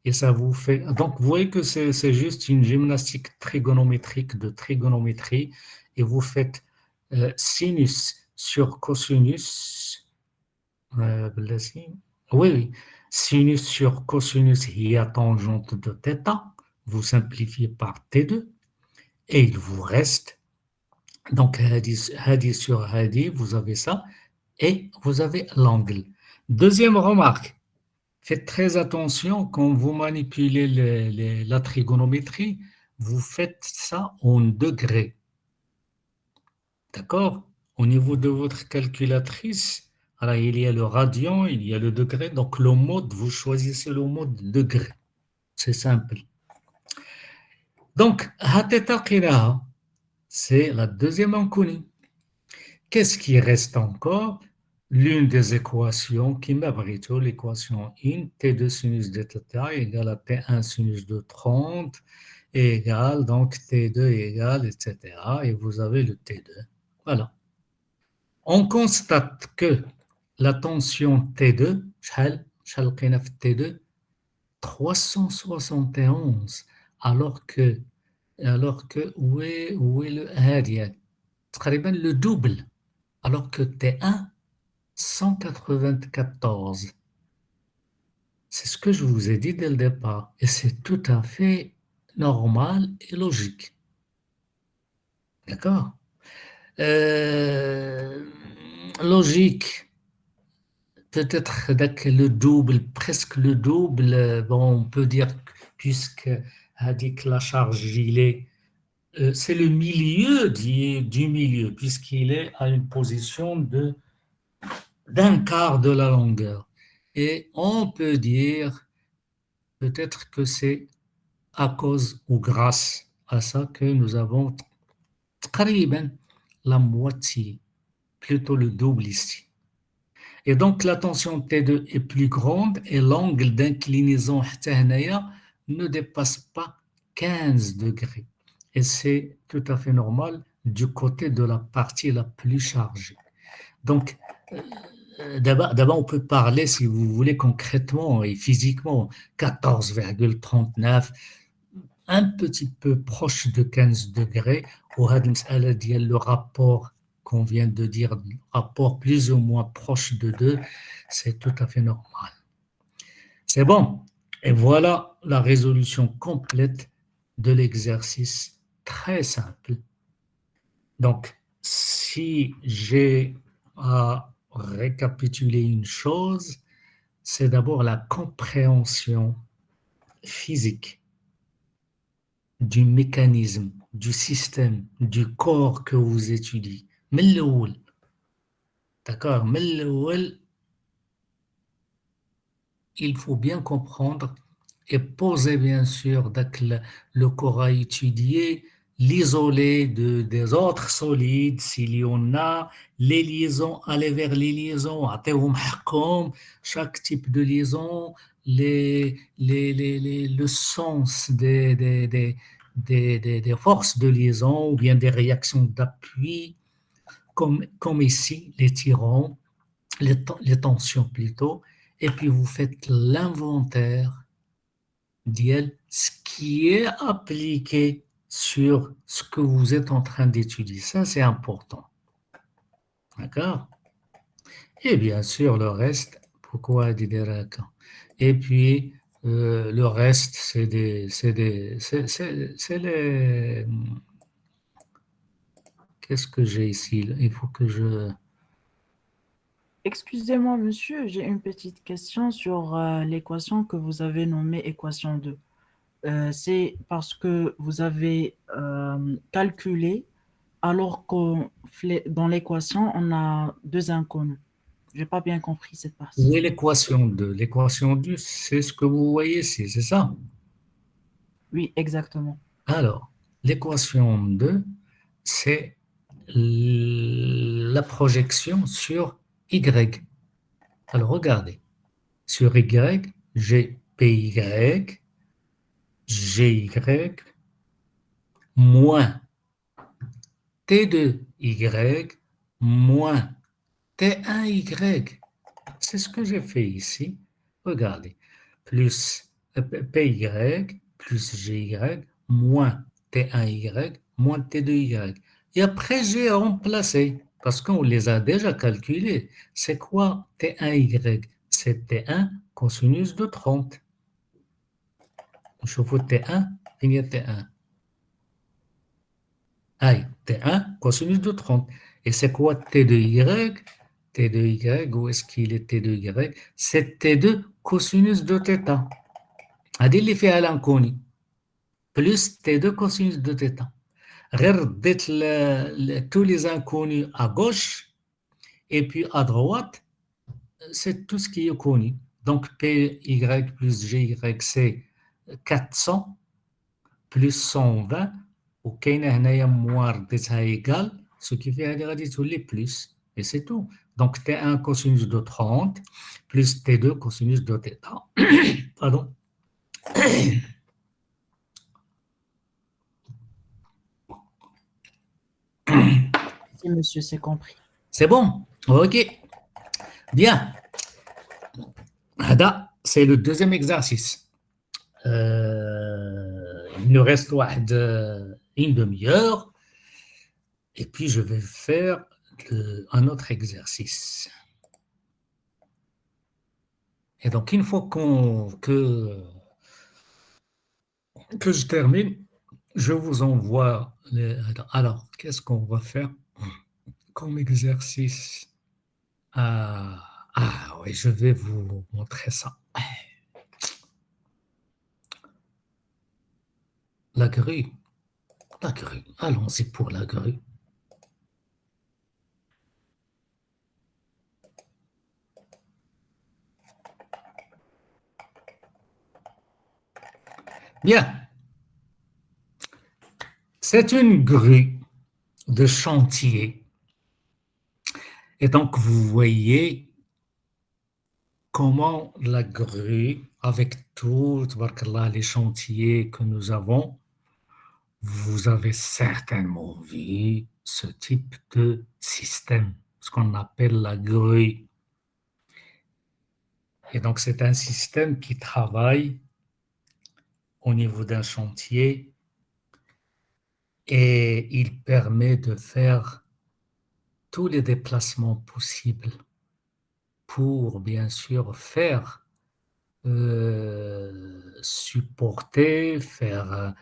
Et ça vous fait... Donc, vous voyez que c'est juste une gymnastique trigonométrique de trigonométrie. Et vous faites sinus sur cosinus. Oui. Sinus sur cosinus y a tangente de θ. Vous simplifiez par T2. Et il vous reste... Donc, hadi sur hadi, vous avez ça. Et vous avez l'angle. Deuxième remarque. Faites très attention quand vous manipulez la trigonométrie, vous faites ça en degrés. D'accord? Au niveau de votre calculatrice, alors il y a le radian, il y a le degré, donc le mode, vous choisissez le mode degré. C'est simple. Donc, c'est la deuxième inconnue. Qu'est-ce qui reste encore? L'une des équations qui m'abrite, l'équation 1, T2 sinus de θ égale à T1 sinus de 30 égale, donc T2 égale, etc. Et vous avez le T2. Voilà. On constate que la tension T2, T2, 371, alors que alors que où est le هادي تقريبا le double, alors que T1 194. C'est ce que je vous ai dit dès le départ, et c'est tout à fait normal et logique. D'accord? Logique, peut-être le double, presque le double. Bon, on peut dire que puisque la charge gilet, c'est le milieu du milieu, puisqu'il est à une position d'un quart de la longueur. Et on peut dire peut-être que c'est à cause ou grâce à ça que nous avons la moitié, plutôt le double ici. Et donc la tension T2 est plus grande et l'angle d'inclinaison ne dépasse pas 15 degrés. Et c'est tout à fait normal du côté de la partie la plus chargée. Donc, d'abord, on peut parler, si vous voulez, concrètement et physiquement, 14,39, un petit peu proche de 15 degrés, le rapport qu'on vient de dire, rapport plus ou moins proche de 2, c'est tout à fait normal. C'est bon. Et voilà la résolution complète de l'exercice très simple. Donc, si j'ai à récapituler une chose, c'est d'abord la compréhension physique du mécanisme, du système, du corps que vous étudiez. D'accord? Il faut bien comprendre et poser bien sûr le corps à étudier, l'isoler des autres solides s'il y en a, les liaisons, aller vers les liaisons, chaque type de liaison, le sens des forces de liaison ou bien des réactions d'appui, comme ici, les tirants, les tensions plutôt, et puis vous faites l'inventaire de ce qui est appliqué sur ce que vous êtes en train d'étudier. Ça, c'est important. D'accord? Et bien sûr, le reste, pourquoi Dideraka? Et puis, le reste, c'est les... Qu'est-ce que j'ai ici? Il faut que je... Excusez-moi, monsieur, j'ai une petite question sur l'équation que vous avez nommée équation 2. C'est parce que vous avez calculé alors que dans l'équation, on a deux inconnus. Je n'ai pas bien compris cette partie. Où est l'équation 2? L'équation 2, c'est ce que vous voyez ici, c'est ça? Oui, exactement. Alors, l'équation 2, c'est la projection sur Y. Alors, regardez. Sur Y, j'ai PY, GY, moins T2Y, moins T1Y. C'est ce que j'ai fait ici. Regardez. Plus PY, plus GY, moins T1Y, moins T2Y. Et après, j'ai remplacé, parce qu'on les a déjà calculés. C'est quoi T1Y? C'est T1 cosinus de 30. Je fais T1, il y a T1. Aïe, T1 cosinus de 30. Et c'est quoi T2Y? T2Y, où est-ce qu'il est T2Y? C'est T2 cosinus de θ. هذه اللي فيها l'inconnu. Plus T2 cosinus de θ. غير رديت tous les inconnus à gauche et puis à droite, c'est tout ce qui est connu. Donc PY plus GY, c'est 400 plus 120. وكاينه هنايا موار رديتها ايكال ce qui fait هذه غادي تولي plus et c'est tout. Donc T1 cosinus de 30 plus T2 cosinus de θ. Pardon. Si monsieur, c'est compris. C'est bon? Ok. Bien. C'est le deuxième exercice. il nous reste une demi-heure et puis je vais faire un autre exercice. Et donc, une fois que je termine, je vous envoie alors, qu'est-ce qu'on va faire comme exercice? Oui, je vais vous montrer ça. La grue. Allons-y pour la grue. Bien. C'est une grue de chantier. Et donc, vous voyez comment la grue, avec tout les chantiers que nous avons, vous avez certainement vu ce type de système, ce qu'on appelle la grue. Et donc, c'est un système qui travaille au niveau d'un chantier et il permet de faire tous les déplacements possibles pour, bien sûr, faire supporter, faire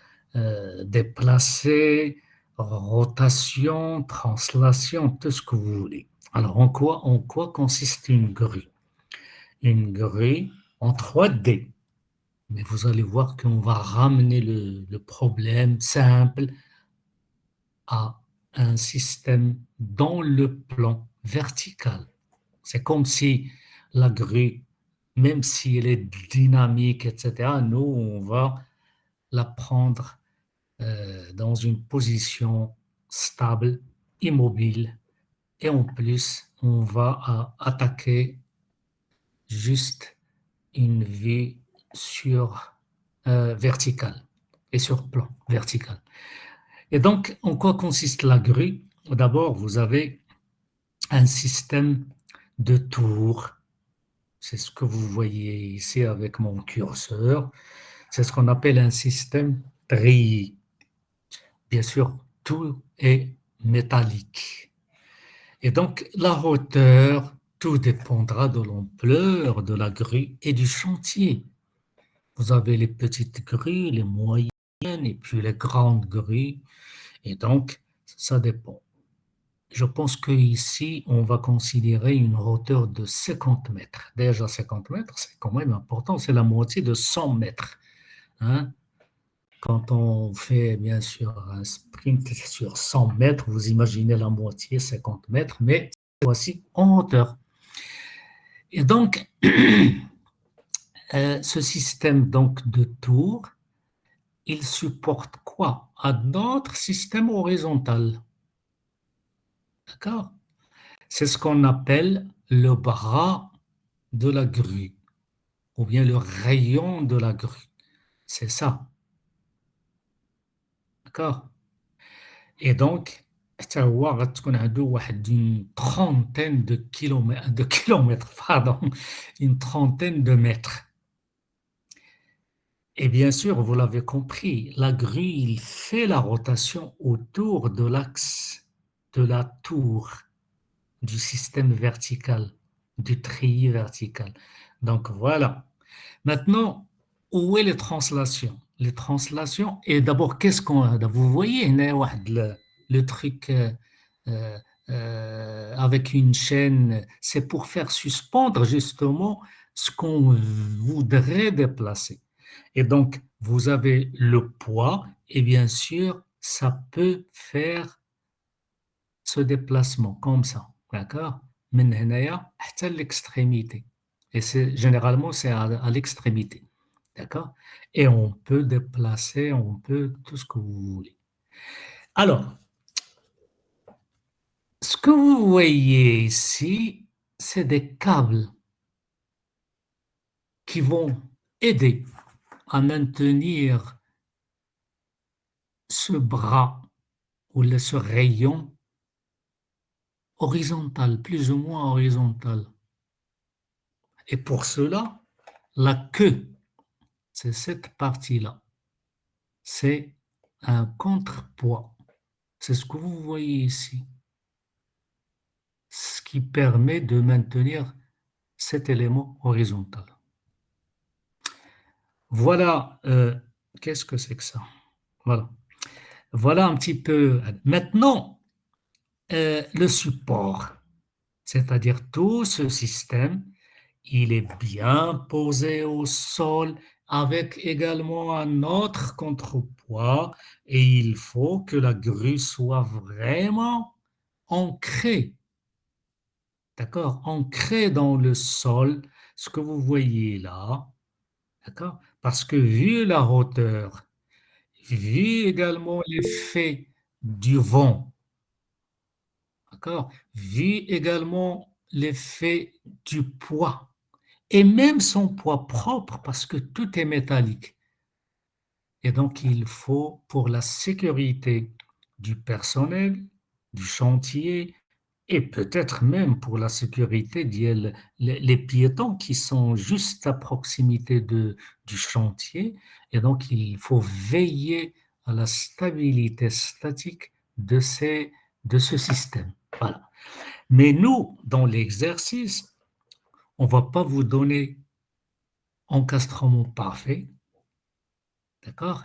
déplacer, rotation, translation, tout ce que vous voulez. Alors, en quoi consiste une grue? Une grue en 3D. Mais vous allez voir qu'on va ramener le problème simple à un système dans le plan vertical. C'est comme si la grue, même si elle est dynamique, etc., nous, on va la prendre dans une position stable, immobile, et en plus, on va attaquer juste une vue sur verticale et sur plan vertical. Et donc, en quoi consiste la grue? D'abord, vous avez un système de tours. C'est ce que vous voyez ici avec mon curseur. C'est ce qu'on appelle un système treillis. Bien sûr, tout est métallique. Et donc, la hauteur, tout dépendra de l'ampleur de la grue et du chantier. Vous avez les petites grues, les moyennes et puis les grandes grues. Et donc, ça dépend. Je pense qu'ici, on va considérer une hauteur de 50 mètres. Déjà, 50 mètres, c'est quand même important. C'est la moitié de 100 mètres. Hein? Quand on fait, bien sûr, un sprint sur 100 mètres, vous imaginez la moitié, 50 mètres, mais voici en hauteur. Et donc, ce système donc, de tours, il supporte quoi? Un autre système horizontal. D'accord? C'est ce qu'on appelle le bras de la grue, ou bien le rayon de la grue. C'est ça. D'accord? Et donc, une trentaine de kilomètres, pardon, une trentaine de mètres. Et bien sûr, vous l'avez compris, la grue, il fait la rotation autour de l'axe de la tour du système vertical, du treillis vertical. Donc voilà. Maintenant, où est les translations? Les translations, et d'abord, qu'est-ce qu'on a? Vous voyez, le truc avec une chaîne, c'est pour faire suspendre justement ce qu'on voudrait déplacer. Et donc, vous avez le poids, et bien sûr, ça peut faire ce déplacement comme ça, d'accord? من هنايا حتى l'extrémité. Et généralement, c'est à l'extrémité, d'accord? Et on peut déplacer, on peut tout ce que vous voulez. Alors, ce que vous voyez ici, c'est des câbles qui vont aider à maintenir ce bras ou ce rayon horizontal, plus ou moins horizontal. Et pour cela, la queue, c'est cette partie-là. c'est un contrepoids. C'est ce que vous voyez ici. Ce qui permet de maintenir cet élément horizontal. Voilà, qu'est-ce que c'est que ça? Voilà. Voilà un petit peu. Maintenant, le support, c'est-à-dire tout ce système, il est bien posé au sol avec également un autre contrepoids et il faut que la grue soit vraiment ancrée, d'accord, ancrée dans le sol, ce que vous voyez là, d'accord, parce que vu la hauteur, vu également l'effet du vent, d'accord, vu également l'effet du poids, et même son poids propre, parce que tout est métallique. Et donc, il faut, pour la sécurité du personnel, du chantier, et peut-être même pour la sécurité les piétons qui sont juste à proximité du chantier. Et donc, il faut veiller à la stabilité statique de ce système. Voilà. Mais nous, dans l'exercice, on ne va pas vous donner encastrement parfait, d'accord?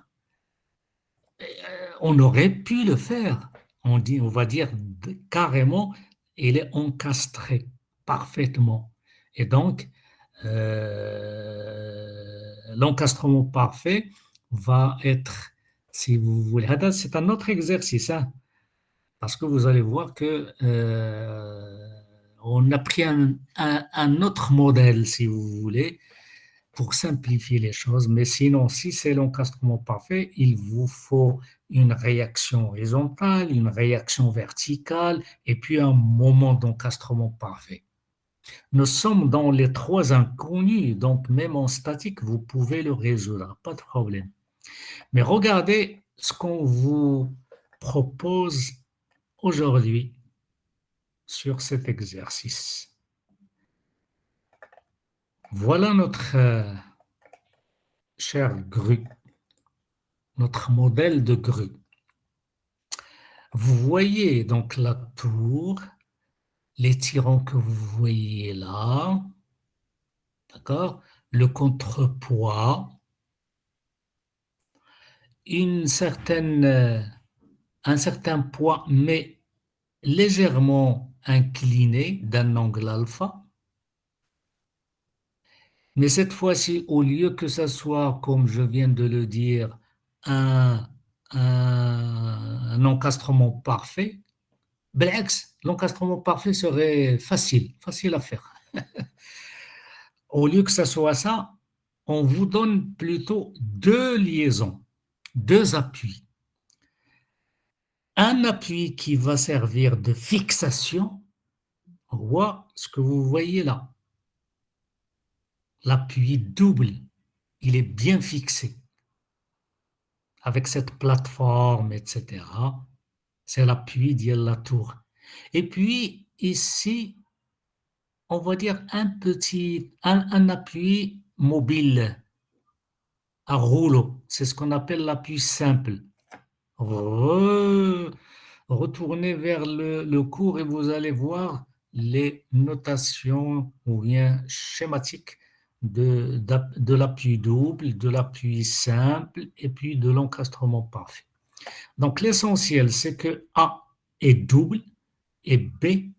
On aurait pu le faire. On va dire carrément, il est encastré parfaitement. Et donc, l'encastrement parfait va être, si vous voulez, c'est un autre exercice, hein, parce que vous allez voir que on a pris un autre modèle, si vous voulez, pour simplifier les choses, mais sinon, si c'est l'encastrement parfait, il vous faut une réaction horizontale, une réaction verticale, et puis un moment d'encastrement parfait. Nous sommes dans les trois inconnus, donc même en statique, vous pouvez le résoudre, pas de problème. Mais regardez ce qu'on vous propose aujourd'hui sur cet exercice. Voilà notre chère grue, notre modèle de grue. Vous voyez donc la tour, les tirants que vous voyez là, d'accord, le contrepoids, un certain poids, mais légèrement incliné d'un angle alpha. Mais cette fois-ci, au lieu que ce soit, comme je viens de le dire, un encastrement parfait, l'encastrement parfait serait facile à faire. Au lieu que ce soit ça, on vous donne plutôt deux liaisons, deux appuis. Un appui qui va servir de fixation, voit ce que vous voyez là. L'appui double, il est bien fixé. Avec cette plateforme, etc. C'est l'appui de la tour. Et puis, ici, on va dire un appui mobile à rouleau. C'est ce qu'on appelle l'appui simple. Retournez vers le cours et vous allez voir les notations ou bien schématiques de l'appui double, de l'appui simple et puis de l'encastrement parfait. Donc l'essentiel, c'est que A est double et B.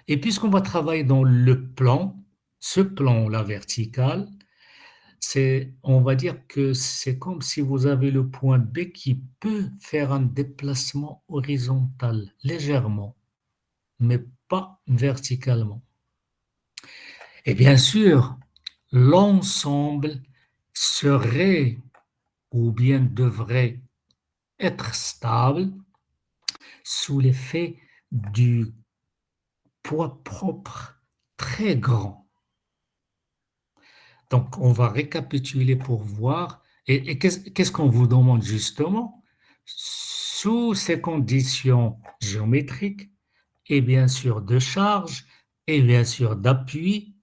Et puisqu'on va travailler dans le plan, ce plan-là vertical, on va dire que c'est comme si vous avez le point B qui peut faire un déplacement horizontal légèrement, mais pas verticalement. Et bien sûr, l'ensemble serait ou bien devrait être stable sous l'effet du poids propre très grand. Donc, on va récapituler pour voir. Et qu'est-ce qu'on vous demande justement? Sous ces conditions géométriques, et bien sûr de charge, et bien sûr d'appui,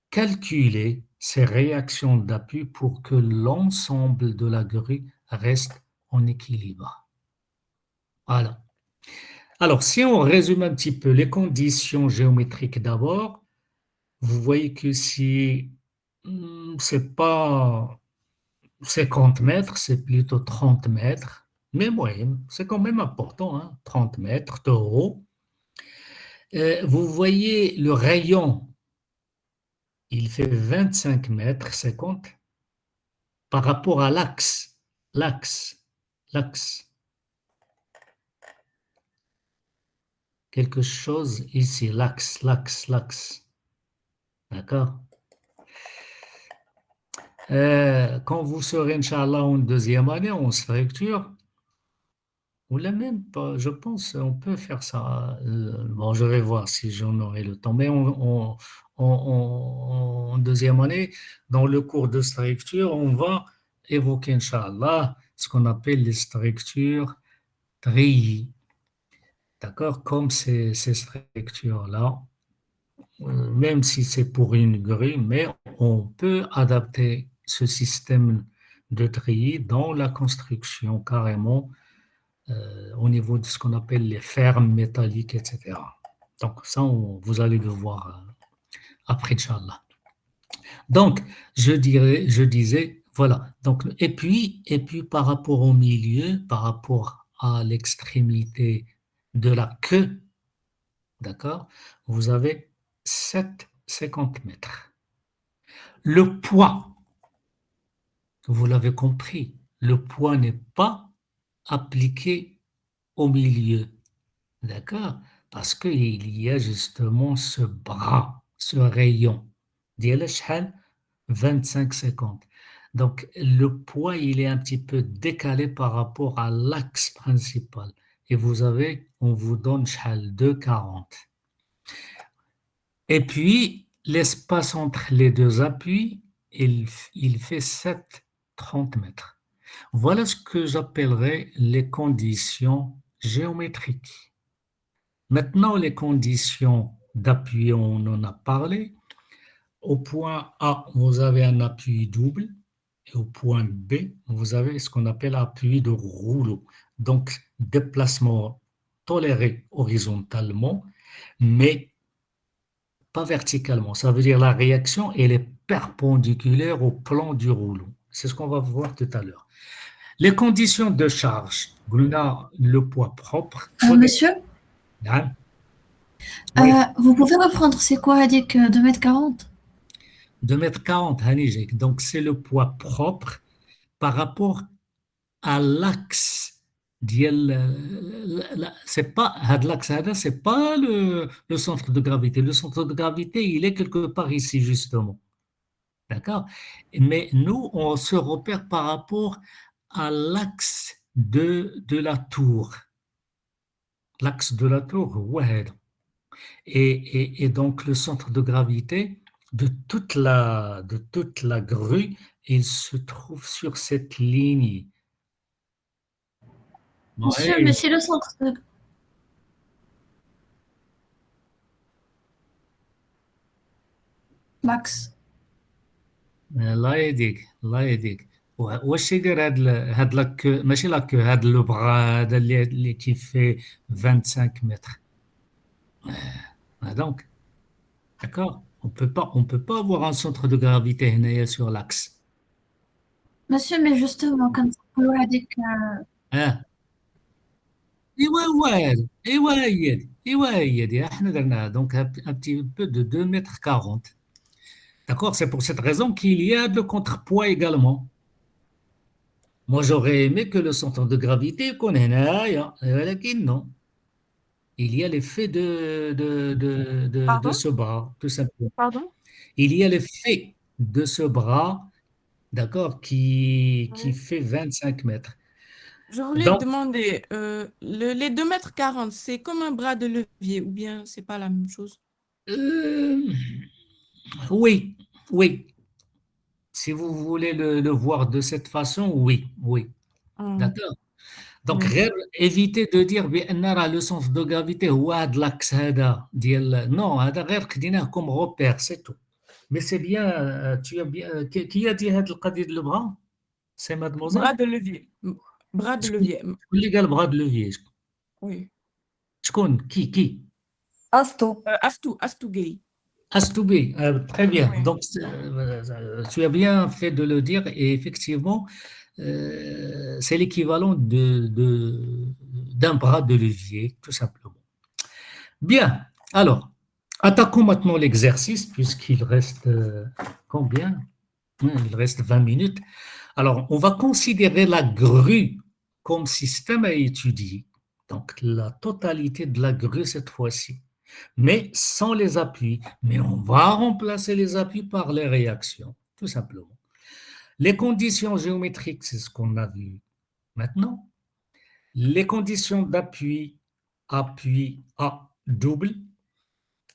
calculer ces réactions d'appui pour que l'ensemble de la grue reste en équilibre. Voilà. Alors, si on résume un petit peu les conditions géométriques d'abord, vous voyez que si c'est pas 50 mètres, c'est plutôt 30 mètres, mais oui, c'est quand même important, hein, 30 mètres de haut. Vous voyez le rayon, il fait 25 mètres 50 par rapport à l'axe. L'axe. Quelque chose ici, l'axe. D'accord? Quand vous serez, Inch'Allah, en deuxième année en structure, ou là même pas, je pense on peut faire ça. Bon, je vais voir si j'en aurai le temps. Mais en deuxième année, dans le cours de structure, on va évoquer, Inch'Allah, ce qu'on appelle les structures treillis. D'accord? Comme ces structures-là, même si c'est pour une grue, mais on peut adapter ce système de treillis dans la construction carrément au niveau de ce qu'on appelle les fermes métalliques, etc. Donc ça, vous allez le voir après, Inch'Allah. Donc, je disais, voilà. Donc, et puis par rapport au milieu, par rapport à l'extrémité de la queue, d'accord, vous avez 50 mètres. Le poids, vous l'avez compris, le poids n'est pas appliqué au milieu, d'accord, parce qu'il y a justement ce bras, ce rayon, 25-50. Donc, le poids, il est un petit peu décalé par rapport à l'axe principal. Et on vous donne 2,40. Et puis, l'espace entre les deux appuis, il fait 7,30 mètres. Voilà ce que j'appellerais les conditions géométriques. Maintenant, les conditions d'appui, on en a parlé. Au point A, vous avez un appui double. Et au point B, vous avez ce qu'on appelle appui de rouleau. Donc, déplacement toléré horizontalement, mais pas verticalement. Ça veut dire la réaction, elle est perpendiculaire au plan du rouleau. C'est ce qu'on va voir tout à l'heure. Les conditions de charge, on a le poids propre. Monsieur, Hein? Oui. vous pouvez reprendre, c'est quoi avec 2,40 m? 2,40 m, Hanijek. Donc, c'est le poids propre par rapport à l'axe. C'est pas l'axe, c'est pas le centre de gravité. Le centre de gravité, il est quelque part ici, justement. D'accord? Mais nous, on se repère par rapport à l'axe de la tour. L'axe de la tour, ouais. Et donc, le centre de gravité de toute la grue, il se trouve sur cette ligne. Monsieur, Ouais. mais c'est le centre de... L'axe. الله يهديك واش يدير هاد لاك ماشي لاك هاد لو بغا هذا اللي كيف 25 متر donc d'accord, on peut pas avoir un centre de gravité هنايا sur l'axe. Monsieur, mais justement, comme ça, avec... اه ايوا هي احنا درناها donc un petit peu de 2 mètres 40. D'accord, c'est pour cette raison qu'il y a le contrepoids également. Moi, j'aurais aimé que le centre de gravité qu'on ait non. Il y a l'effet de Pardon? ce bras, tout simplement. Pardon? Il y a l'effet de ce bras, d'accord, qui Oui. fait 25 mètres. Je voulais Donc, demander, les 2,40 m, c'est comme un bras de levier ou bien c'est pas la même chose? oui, oui. Si vous voulez le voir de cette façon, oui. D'accord. Donc, Oui. évitez de dire le centre de gravité هو هذا l'axe هذا ديال non هذا غير خديناه comme repère, c'est tout. Mais c'est bien, tu as bien qui a dit هذه القضية ديال البغا؟ C'est mademoiselle. Bras de levier. Bras de levier. اللي قال bras de levier. Oui. شكون qui Asto. Astou Gay. Astoubé, très bien. Oui. Donc, tu as bien fait de le dire et effectivement, c'est l'équivalent d'un bras de levier, tout simplement. Bien, alors, attaquons maintenant l'exercice puisqu'il reste combien? Il reste 20 minutes. Alors, on va considérer la grue comme système à étudier. Donc, la totalité de la grue cette fois-ci, mais sans les appuis. Mais on va remplacer les appuis par les réactions, tout simplement. Les conditions géométriques, c'est ce qu'on a vu maintenant. Les conditions d'appui, appui A double,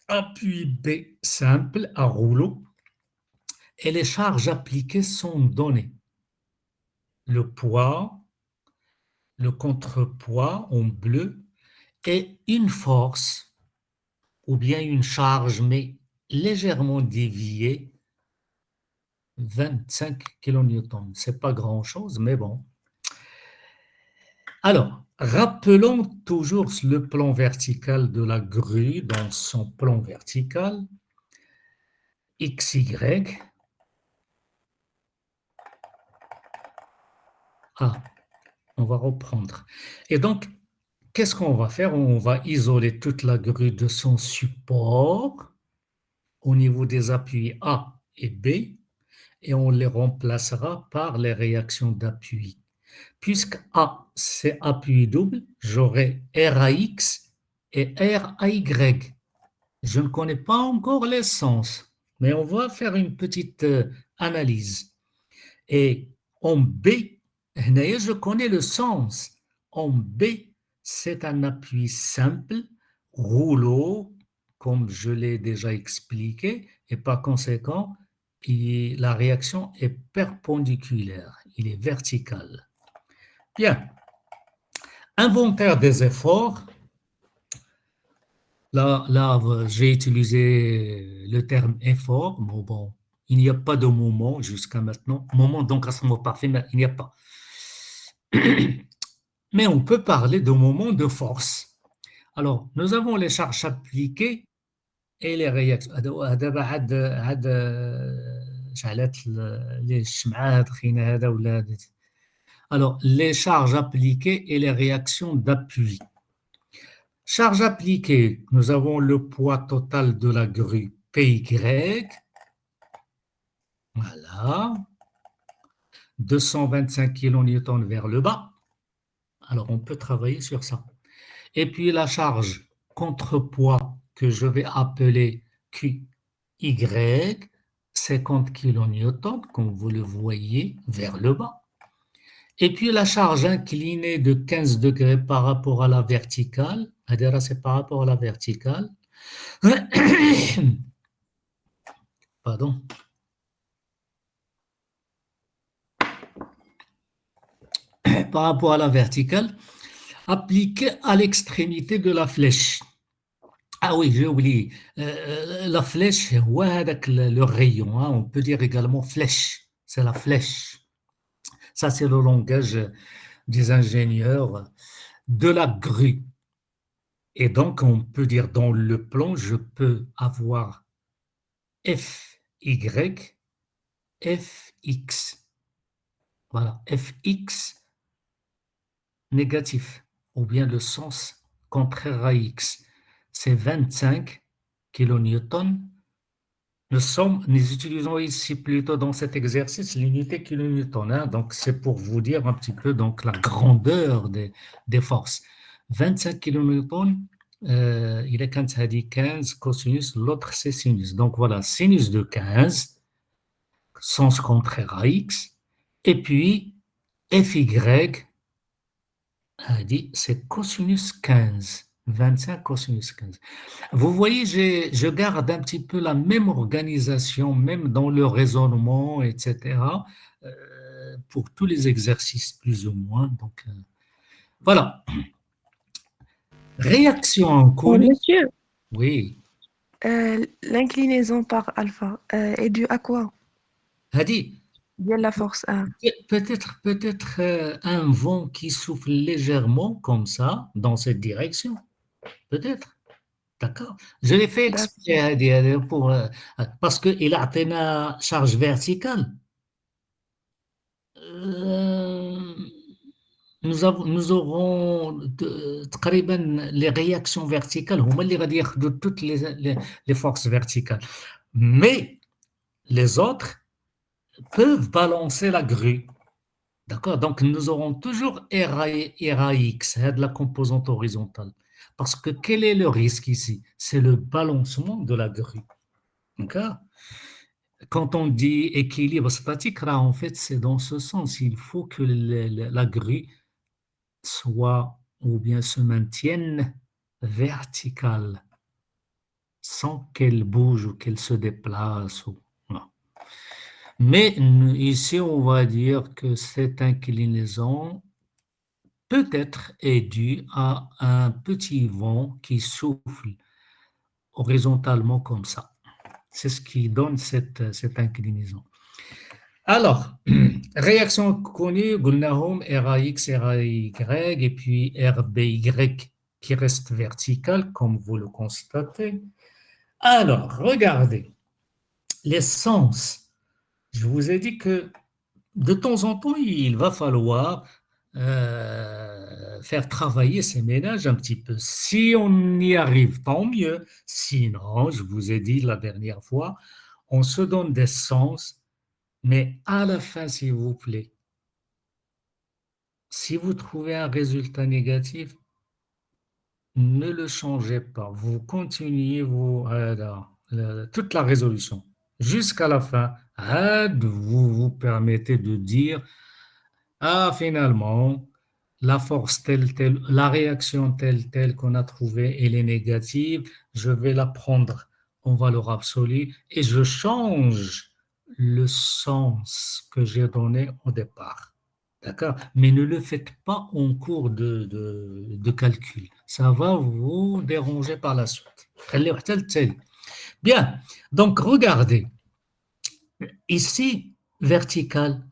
appui B simple à rouleau, et les charges appliquées sont données. Le poids, le contrepoids en bleu, et une force ou bien une charge, mais légèrement déviée, 25 kN. Ce n'est pas grand-chose, mais bon. Alors, rappelons toujours le plan vertical de la grue dans son plan vertical, XY. Ah, on va reprendre. Et donc, qu'est-ce qu'on va faire? On va isoler toute la grue de son support au niveau des appuis A et B et on les remplacera par les réactions d'appui. Puisque A, c'est appui double, j'aurai R à X et R à Y. Je ne connais pas encore les sens, mais on va faire une petite analyse. Et en B, je connais le sens. En B, c'est un appui simple, rouleau, comme je l'ai déjà expliqué, et par conséquent, la réaction est perpendiculaire, il est vertical. Bien. Inventaire des efforts. Là, j'ai utilisé le terme effort. Bon, il n'y a pas de moment jusqu'à maintenant. Moment, donc, à ce moment parfait, mais il n'y a pas. Mais on peut parler de moment de force. Alors, nous avons les charges appliquées et les réactions. Alors, les charges appliquées et les réactions d'appui. Charge appliquée, nous avons le poids total de la grue PY. Voilà. 225 kN vers le bas. Alors, on peut travailler sur ça. Et puis, la charge contrepoids que je vais appeler QY, 50 kN, comme vous le voyez, vers le bas. Et puis, la charge inclinée de 15 degrés par rapport à la verticale. C'est par rapport à la verticale. Pardon. Par rapport à la verticale, appliquée à l'extrémité de la flèche. Ah oui, j'ai oublié. La flèche, le rayon, hein, on peut dire également flèche. C'est la flèche. Ça, c'est le langage des ingénieurs de la grue. Et donc, on peut dire dans le plan, je peux avoir FY, FX. Voilà, FX négatif, ou bien le sens contraire à X. C'est 25 kN. Nous utilisons ici plutôt dans cet exercice l'unité kilonewton. Hein, donc, c'est pour vous dire un petit peu donc, la grandeur des forces. 25 kN, il est quand ça dit 15 cosinus, l'autre c'est sinus. Donc, voilà, sinus de 15, sens contraire à X. Et puis, FY, dit c'est cosinus 15. 25 cosinus 15. Vous voyez, je garde un petit peu la même organisation, même dans le raisonnement, etc., pour tous les exercices, plus ou moins. Donc, voilà. Réaction en cours. Monsieur, Oui. l'inclinaison par alpha est due à quoi? Hadi, ديال la force 1. Peut-être un vent qui souffle légèrement comme ça, dans cette direction. Peut-être. D'accord. Je l'ai fait D'accord. exprès pour, parce qu'il a une charge verticale. Nous aurons تقريبا les réactions verticales هما اللي غادي ياخذوا toutes les forces verticales. Mais les autres peuvent balancer la grue. D'accord? Donc, nous aurons toujours RAX, de la composante horizontale. Parce que quel est le risque ici? C'est le balancement de la grue. D'accord? Quand on dit équilibre statique, là, en fait, c'est dans ce sens. Il faut que la grue soit ou bien se maintienne verticale sans qu'elle bouge ou qu'elle se déplace. Voilà. Mais ici, on va dire que cette inclinaison peut-être est due à un petit vent qui souffle horizontalement comme ça. C'est ce qui donne cette inclinaison. Alors, réaction connue, قلناهم RAX, RAY, et puis RBY qui reste vertical, comme vous le constatez. Alors, regardez, les sens. Je vous ai dit que de temps en temps, il va falloir faire travailler ces ménages un petit peu. Si on y arrive, tant mieux. Sinon, je vous ai dit la dernière fois, on se donne des sens, mais à la fin, s'il vous plaît, si vous trouvez un résultat négatif, ne le changez pas. Vous continuez toute la résolution jusqu'à la fin. Vous vous permettez de dire, finalement, la force telle, la réaction telle qu'on a trouvée, elle est négative, je vais la prendre en valeur absolue et je change le sens que j'ai donné au départ. D'accord? Mais ne le faites pas en cours de calcul. Ça va vous déranger par la suite. Bien, donc regardez. Ici, vertical,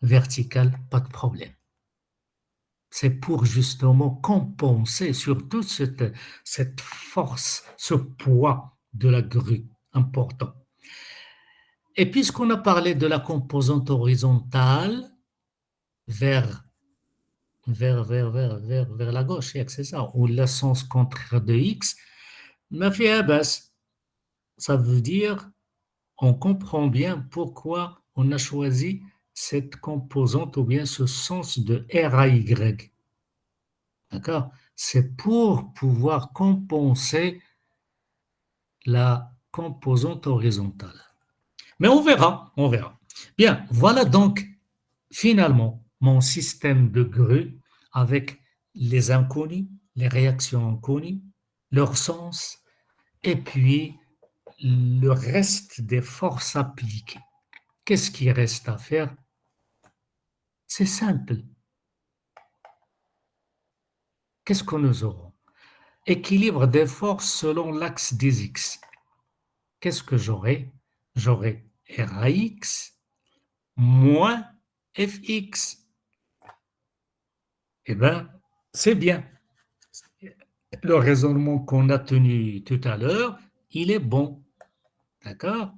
pas de problème. C'est pour justement compenser surtout cette force, ce poids de la grue important. Et puisqu'on a parlé de la composante horizontale vers la gauche, c'est ça, ou le sens contraire de X, ça veut dire, on comprend bien pourquoi on a choisi cette composante ou bien ce sens de RAY. D'accord? C'est pour pouvoir compenser la composante horizontale. Mais on verra. Bien, voilà donc finalement mon système de grue avec les inconnus, les réactions inconnues, leur sens, et puis le reste des forces appliquées. Qu'est-ce qui reste à faire? C'est simple. Qu'est-ce que nous aurons? Équilibre des forces selon l'axe des X. Qu'est-ce que j'aurai? J'aurai RAX moins FX. Eh bien, c'est bien. Le raisonnement qu'on a tenu tout à l'heure, il est bon. D'accord?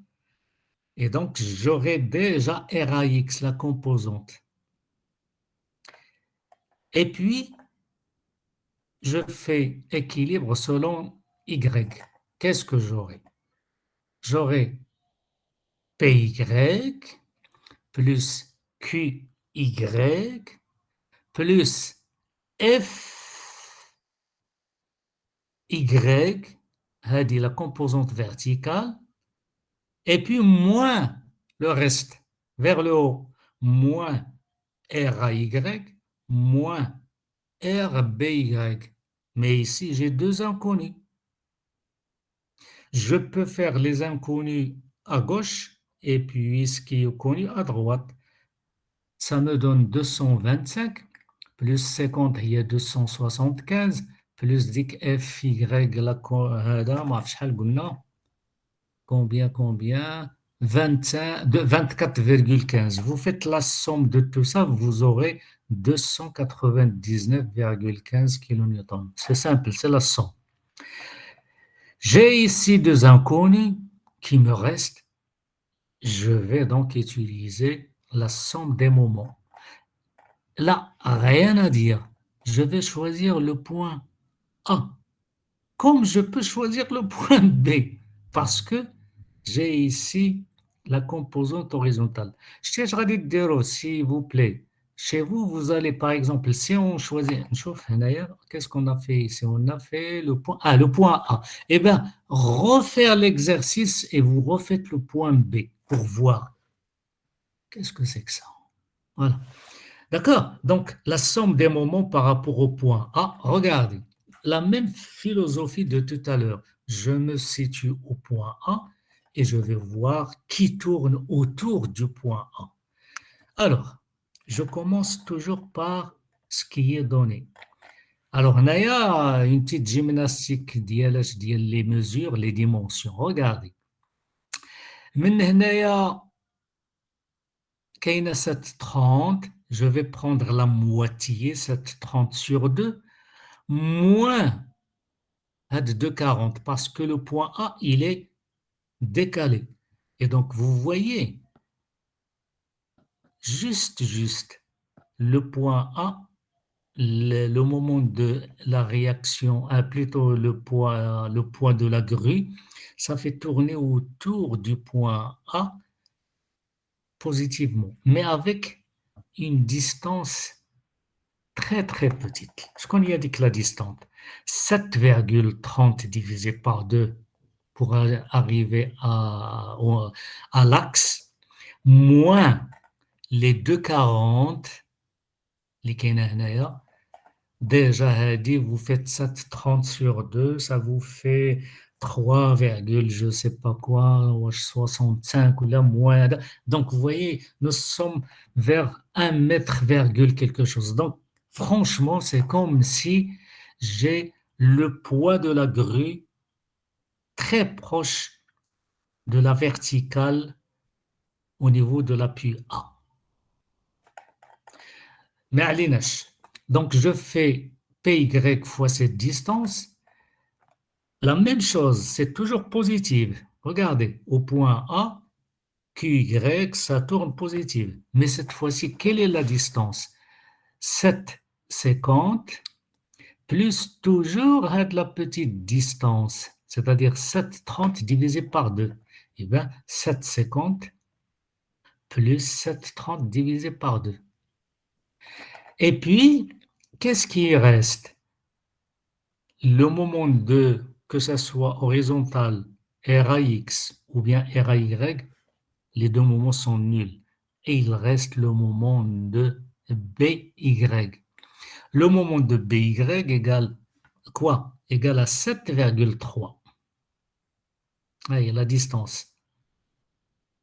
Et donc, j'aurai déjà RAX, la composante. Et puis, je fais équilibre selon Y. Qu'est-ce que j'aurai? J'aurai PY plus QY plus FY, هذه la composante verticale, et puis moins le reste, vers le haut, moins RAY, moins RBY. Mais ici, j'ai deux inconnus. Je peux faire les inconnus à gauche et puis ce qui est connu à droite. Ça me donne 225 plus 50 il y a 275 plus dik FY combien 24,15. Vous faites la somme de tout ça, vous aurez 299,15 kN. C'est simple, c'est la somme. J'ai ici deux inconnus qui me restent. Je vais donc utiliser la somme des moments. Là, rien à dire. Je vais choisir le point A, comme je peux choisir le point B, parce que j'ai ici la composante horizontale. S'il vous plaît, chez vous, vous allez par exemple, si on choisit, qu'est-ce qu'on a fait ici? On a fait le point A, le point A. Eh bien, refaire l'exercice et vous refaites le point B pour voir. Qu'est-ce que c'est que ça? Voilà. D'accord? Donc, la somme des moments par rapport au point A, regardez, la même philosophie de tout à l'heure. Je me situe au point A et je vais voir qui tourne autour du point A. Alors, je commence toujours par ce qui est donné. Alors, on a une petite gymnastique les mesures, les dimensions. Regardez. Maintenant, كاينه 730, je vais prendre la moitié, 730 sur 2, moins 240, parce que le point A, il est décalé. Et donc, vous voyez, juste, le point A, le moment de la réaction, plutôt le poids de la grue, ça fait tourner autour du point A positivement, mais avec une distance très très petite. Ce qu'on y a dit que la distance, 7,30 divisé par 2 pour arriver à l'axe, moins les 2,40, les Kénahnaïa. Déjà, vous faites 7,30 sur 2, ça vous fait 3, je sais pas quoi, 65 ou là, moins. Donc, vous voyez, nous sommes vers 1 mètre, quelque chose. Donc, franchement, c'est comme si j'ai le poids de la grue très proche de la verticale au niveau de l'appui A. Mais allez, donc je fais PY fois cette distance. La même chose, c'est toujours positive. Regardez, au point A, QY, ça tourne positive. Mais cette fois-ci, quelle est la distance? 7,50 plus toujours la petite distance, c'est-à-dire 7,30 divisé par 2. Eh bien, 7,50 plus 7,30 divisé par 2. Et puis, qu'est-ce qui reste? Le moment de, que ce soit horizontal, RAX ou bien RAY, les deux moments sont nuls. Et il reste le moment de BY. Le moment de BY égale quoi? Égale à 7,3. Voyez la distance.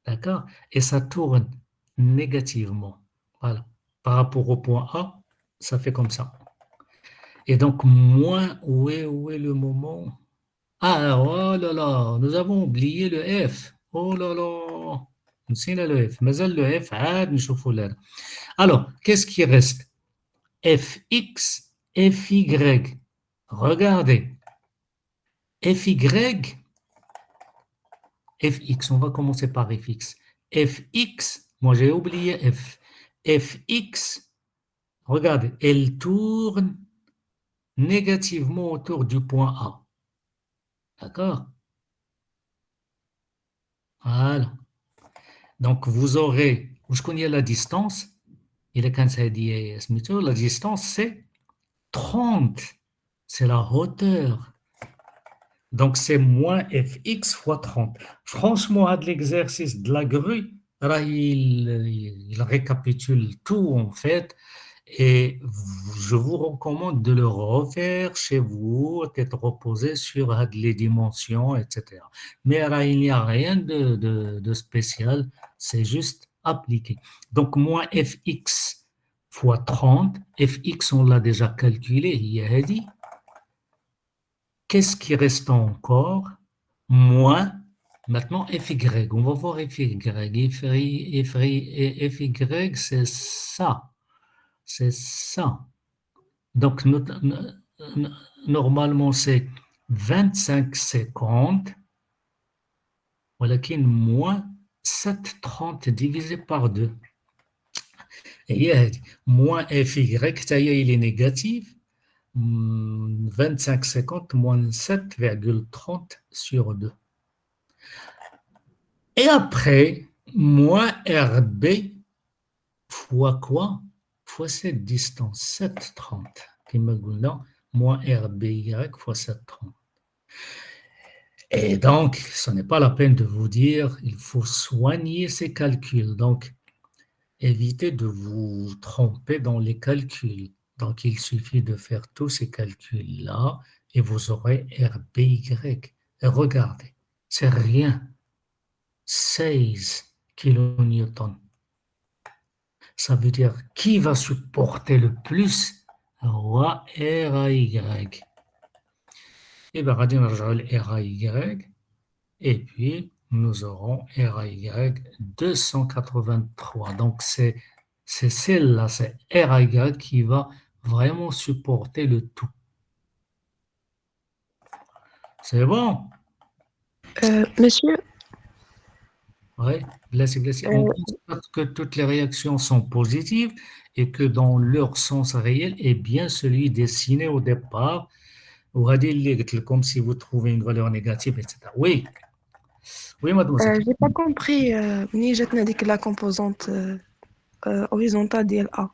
D'accord? Et ça tourne négativement. Voilà. Par rapport au point A, ça fait comme ça. Et donc, moins, où est le moment? Ah, oh là là, nous avons oublié le F. Oh là là, نسينا le F. Mais le F, نشوفوا là. Alors, qu'est-ce qui reste? Fx, Fy. Regardez. Fy, Fx, on va commencer par Fx. Fx, moi j'ai oublié F. Fx, regardez, elle tourne négativement autour du point A. D'accord? Voilà. Donc vous aurez, où je connais la distance, la distance c'est 30, c'est la hauteur. Donc c'est moins Fx fois 30. Franchement, l'exercice de la grue, là, il récapitule tout en fait. Et je vous recommande de le refaire chez vous, tête reposée sur les dimensions, etc. Mais là, il n'y a rien de spécial, c'est juste appliqué. Donc, moins Fx fois 30, Fx, on l'a déjà calculé, il a dit. Qu'est-ce qui reste encore? Moins Maintenant, fy, on va voir fy. Fy, c'est ça. C'est ça. Donc, normalement, c'est 25 secondes, voilà qui est moins 7,30 divisé par 2. Et moins fy, il est négatif. 25 secondes moins 7,30 sur 2. Et après, moins RB fois quoi? Fois cette distance, 7,30. Qui me dit moins RBY fois 7,30. Et donc, ce n'est pas la peine de vous dire, il faut soigner ces calculs. Donc, évitez de vous tromper dans les calculs. Donc, il suffit de faire tous ces calculs-là et vous aurez RBY. Et regardez, c'est rien. 16 kilonewtons. Ça veut dire qui va supporter le plus RAY. Et bien, on va dire RAY. Et puis, nous aurons RAY 283. Donc, c'est celle-là, c'est RAY qui va vraiment supporter le tout. C'est bon? Monsieur, Oui, blessé. On constate que toutes les réactions sont positives et que dans leur sens réel est bien celui dessiné au départ. Ou comme si vous trouvez une valeur négative, etc. Oui. Oui, mademoiselle. j'ai pas compris منين جاتنا ديك لا composante horizontale ديال A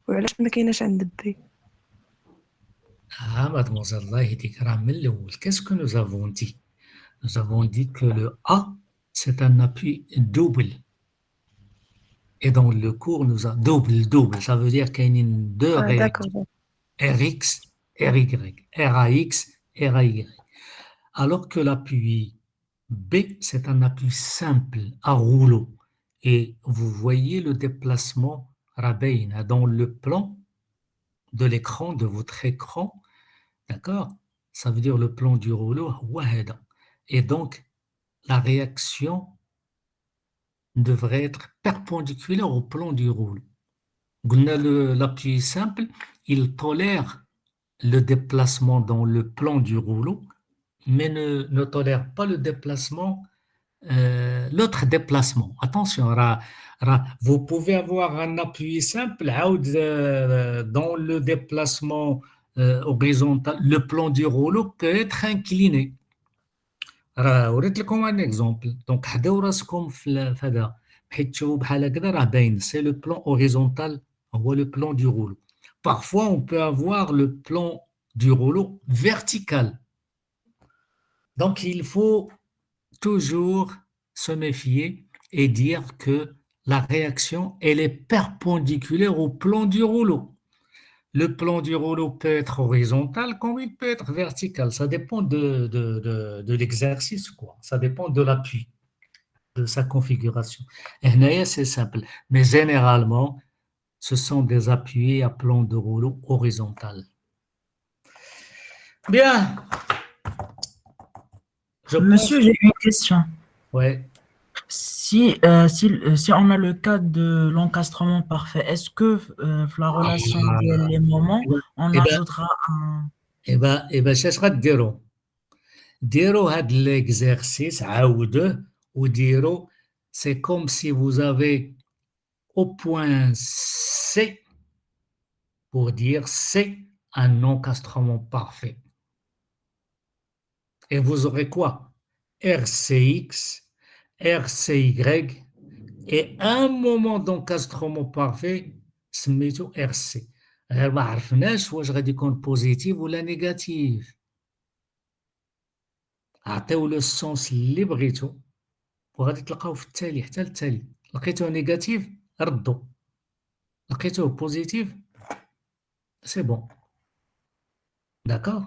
وعلاش ما كايناش عند B. Ah, mademoiselle, Allah يهديك راه من الأول. Qu'est-ce que nous avons dit? Nous avons dit que le A, c'est un appui double. Et dans le cours, nous avons double. Ça veut dire qu'il y a deux réactions. RX, RY. RAX, RAY. Alors que l'appui B, c'est un appui simple à rouleau. Et vous voyez le déplacement Rabain dans le plan de l'écran, de votre écran. D'accord? Ça veut dire le plan du rouleau. Et donc, la réaction devrait être perpendiculaire au plan du rouleau. L'appui simple, il tolère le déplacement dans le plan du rouleau, mais ne tolère pas le déplacement, l'autre déplacement. Attention, vous pouvez avoir un appui simple dans le déplacement horizontal. Le plan du rouleau peut être incliné. وريت لكم un exemple. Donc, حداو راسكم في هذا حيت تشوفوا بحال هكذا راه باين c'est le plan horizontal هو le plan du rouleau. Parfois, on peut avoir le plan du rouleau vertical. Donc, il faut toujours se méfier et dire que la réaction, elle est perpendiculaire au plan du rouleau. Le plan du rouleau peut être horizontal comme il peut être vertical. Ça dépend de l'exercice, quoi. Ça dépend de l'appui, de sa configuration. Et c'est simple. Mais généralement, ce sont des appuis à plan de rouleau horizontal. Bien. Monsieur, j'ai une question. Ouais. Si on a le cas de l'encastrement parfait, est-ce que la relation des moments, on ajoutera un... ça sera dire l'exercice, c'est comme si vous avez au point C pour dire c'est un encastrement parfait. Et vous aurez quoi? RCX, RCY et un moment d'encastrement parfait, سميتو RC. غير ما عرفناش واش غادي يكون بوزيتيف ولا نيجاتيف. عطيو لو السونس اللي بغيتو وغادي تلقاو في التالي حتى التالي. لقيتوه نيجاتيف ردوا. لقيتوه بوزيتيف سي بون. D'accord?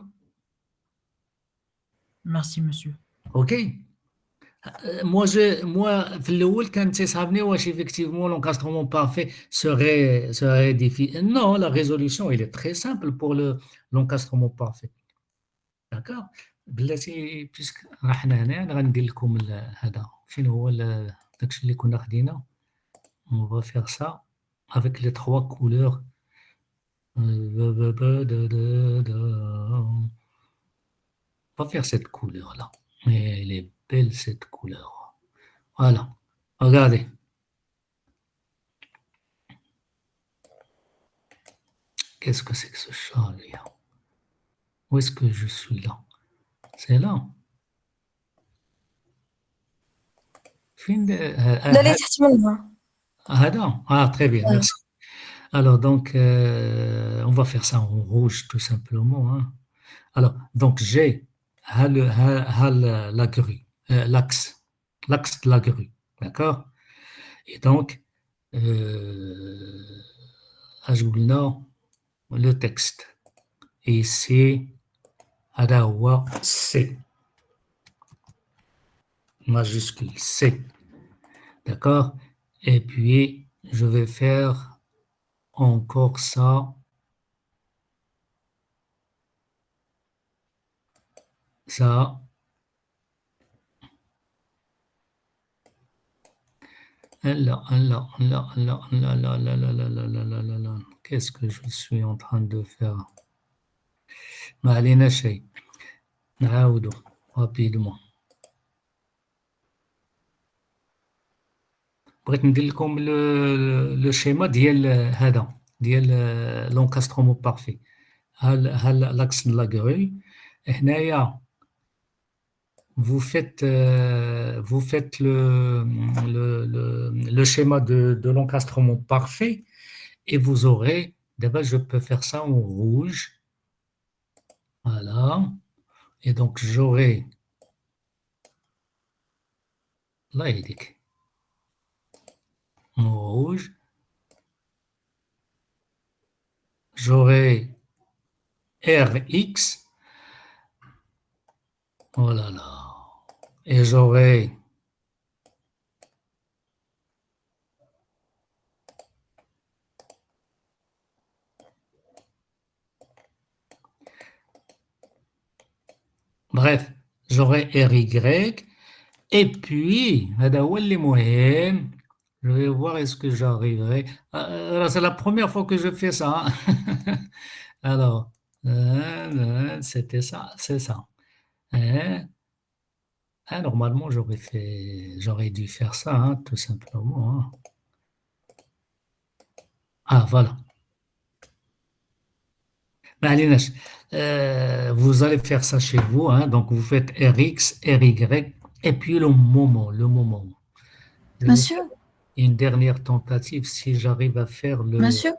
Merci, monsieur. Ok. Moi, في الأول كان تيصحابني واش effectivement l'encastrement parfait serait difficile. Non, la résolution, elle est très simple pour l'encastrement parfait. D'accord? بلاتي بيسك راه حنا هنا غندير لكم هذا فين هو داكشي اللي كنا خدينا. On va faire ça avec les 3 couleurs. On va faire cette couleur-là. Et elle est belle cette couleur. Voilà. Regardez. Qu'est-ce que c'est que ce chat, là? Où est-ce que je suis là? C'est là. فين لا اللي تحت منها. هذا très bien, merci. Alors donc on va faire ça en rouge tout simplement, hein. Alors donc j'ai la grue, l'axe de la grue, d'accord? Et donc اش قلنا le texte et ici هذا هو C majuscule C, d'accord? Et puis je vais faire encore ça, là, qu'est-ce que je suis en train de faire? ما علينا شيء نعاودو rapidement. بغيت ندير لكم لو شيما ديال هذا ديال لونكاسترومون بارفي. ها لاكس دو لا غرو هنايا vous faites le schéma de l'encastrement parfait et vous aurez, d'abord je peux faire ça en rouge, voilà, et donc j'aurai là en rouge, j'aurai RX, oh là là, et j'aurai bref, j'aurai RY, et puis, je vais voir est-ce que j'arriverai. C'est la première fois que je fais ça, hein. Alors, c'était ça, c'est ça. Hein? Normalement, j'aurais dû faire ça, hein, tout simplement, hein. Ah, voilà. Vous allez faire ça chez vous, hein, donc vous faites RX, RY, et puis le moment. Monsieur, Une dernière tentative, si j'arrive à faire le... monsieur,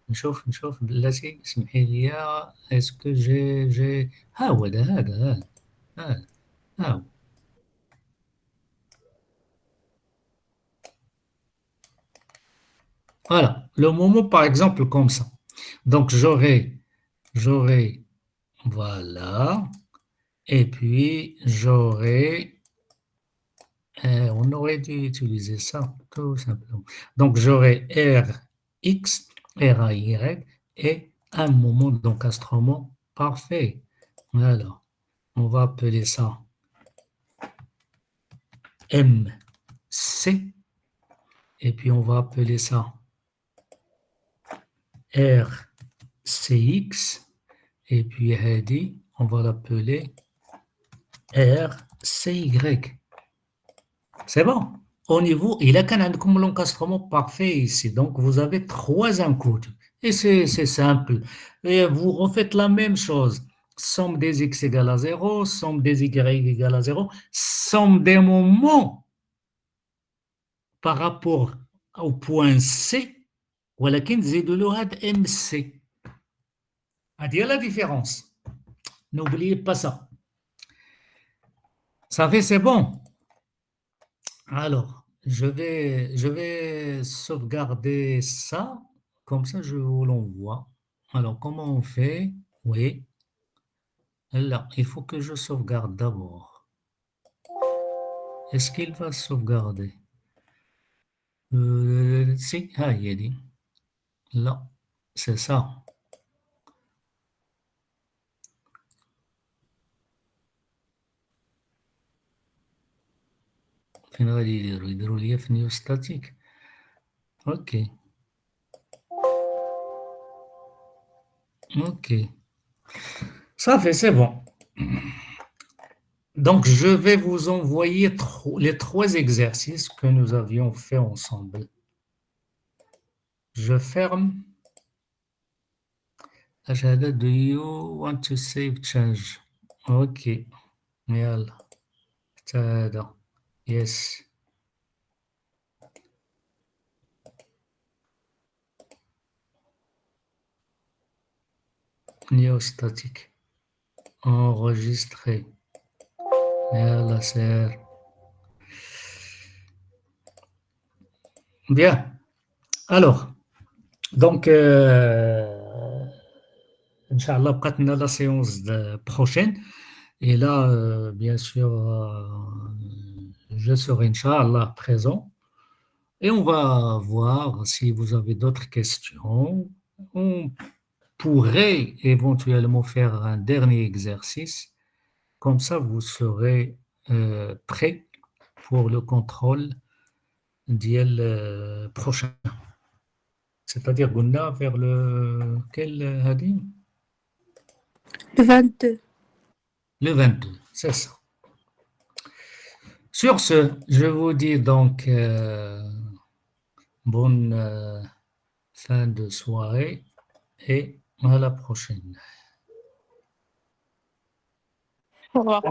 نشوف بلاتي اسمحي لي. اسكو جي ها هو هذا ها هو. Voilà, le moment par exemple comme ça. Donc j'aurai, voilà, et puis j'aurai, on aurait dû utiliser ça tout simplement. Donc j'aurai RX, RAY et un moment d'encastrement parfait. Voilà, on va appeler ça MC, et puis on va appeler ça RCX, et puis Hadi, on va l'appeler RCY. C'est bon. Au niveau, il a qu'un l'encastrement parfait ici. Donc, vous avez 3 encodes. Et c'est simple. Et vous refaites la même chose. Somme des x égale à 0, somme des y égale à 0, somme des moments par rapport au point C, ولكن نزيدوا له هاد MC. هذه la différence. N'oubliez pas ça. Ça fait, c'est bon. Alors, je vais sauvegarder ça. Comme ça, je vous l'envoie. Alors, comment on fait? Oui. Là, il faut que je sauvegarde d'abord. Est-ce qu'il va sauvegarder? Si, il a dit. Là, c'est ça. فين غادي يديروا ليا في نيوستاتيك. اوكي اوكي صافي سي بون. Donc, je vais vous envoyer les 3 exercices que nous avions fait ensemble. Je ferme. Ajada, do you want to save change? Ok. Yalla. Tada. Yes. Néostatique. Enregistré. Yalla, c'est. Bien. Alors, donc, Inch'Allah, بقات لنا la séance prochaine. Et là, bien sûr, je serai, Inch'Allah, présent. Et on va voir si vous avez d'autres questions. On pourrait éventuellement faire un dernier exercice. Comme ça, vous serez prêt pour le contrôle prochain. C'est-à-dire, Gunda, vers le... Quel Hadi? Le 22. Le 22, c'est ça. Sur ce, je vous dis donc bonne fin de soirée et à la prochaine. Au revoir.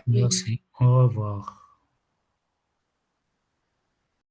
Merci. Au revoir.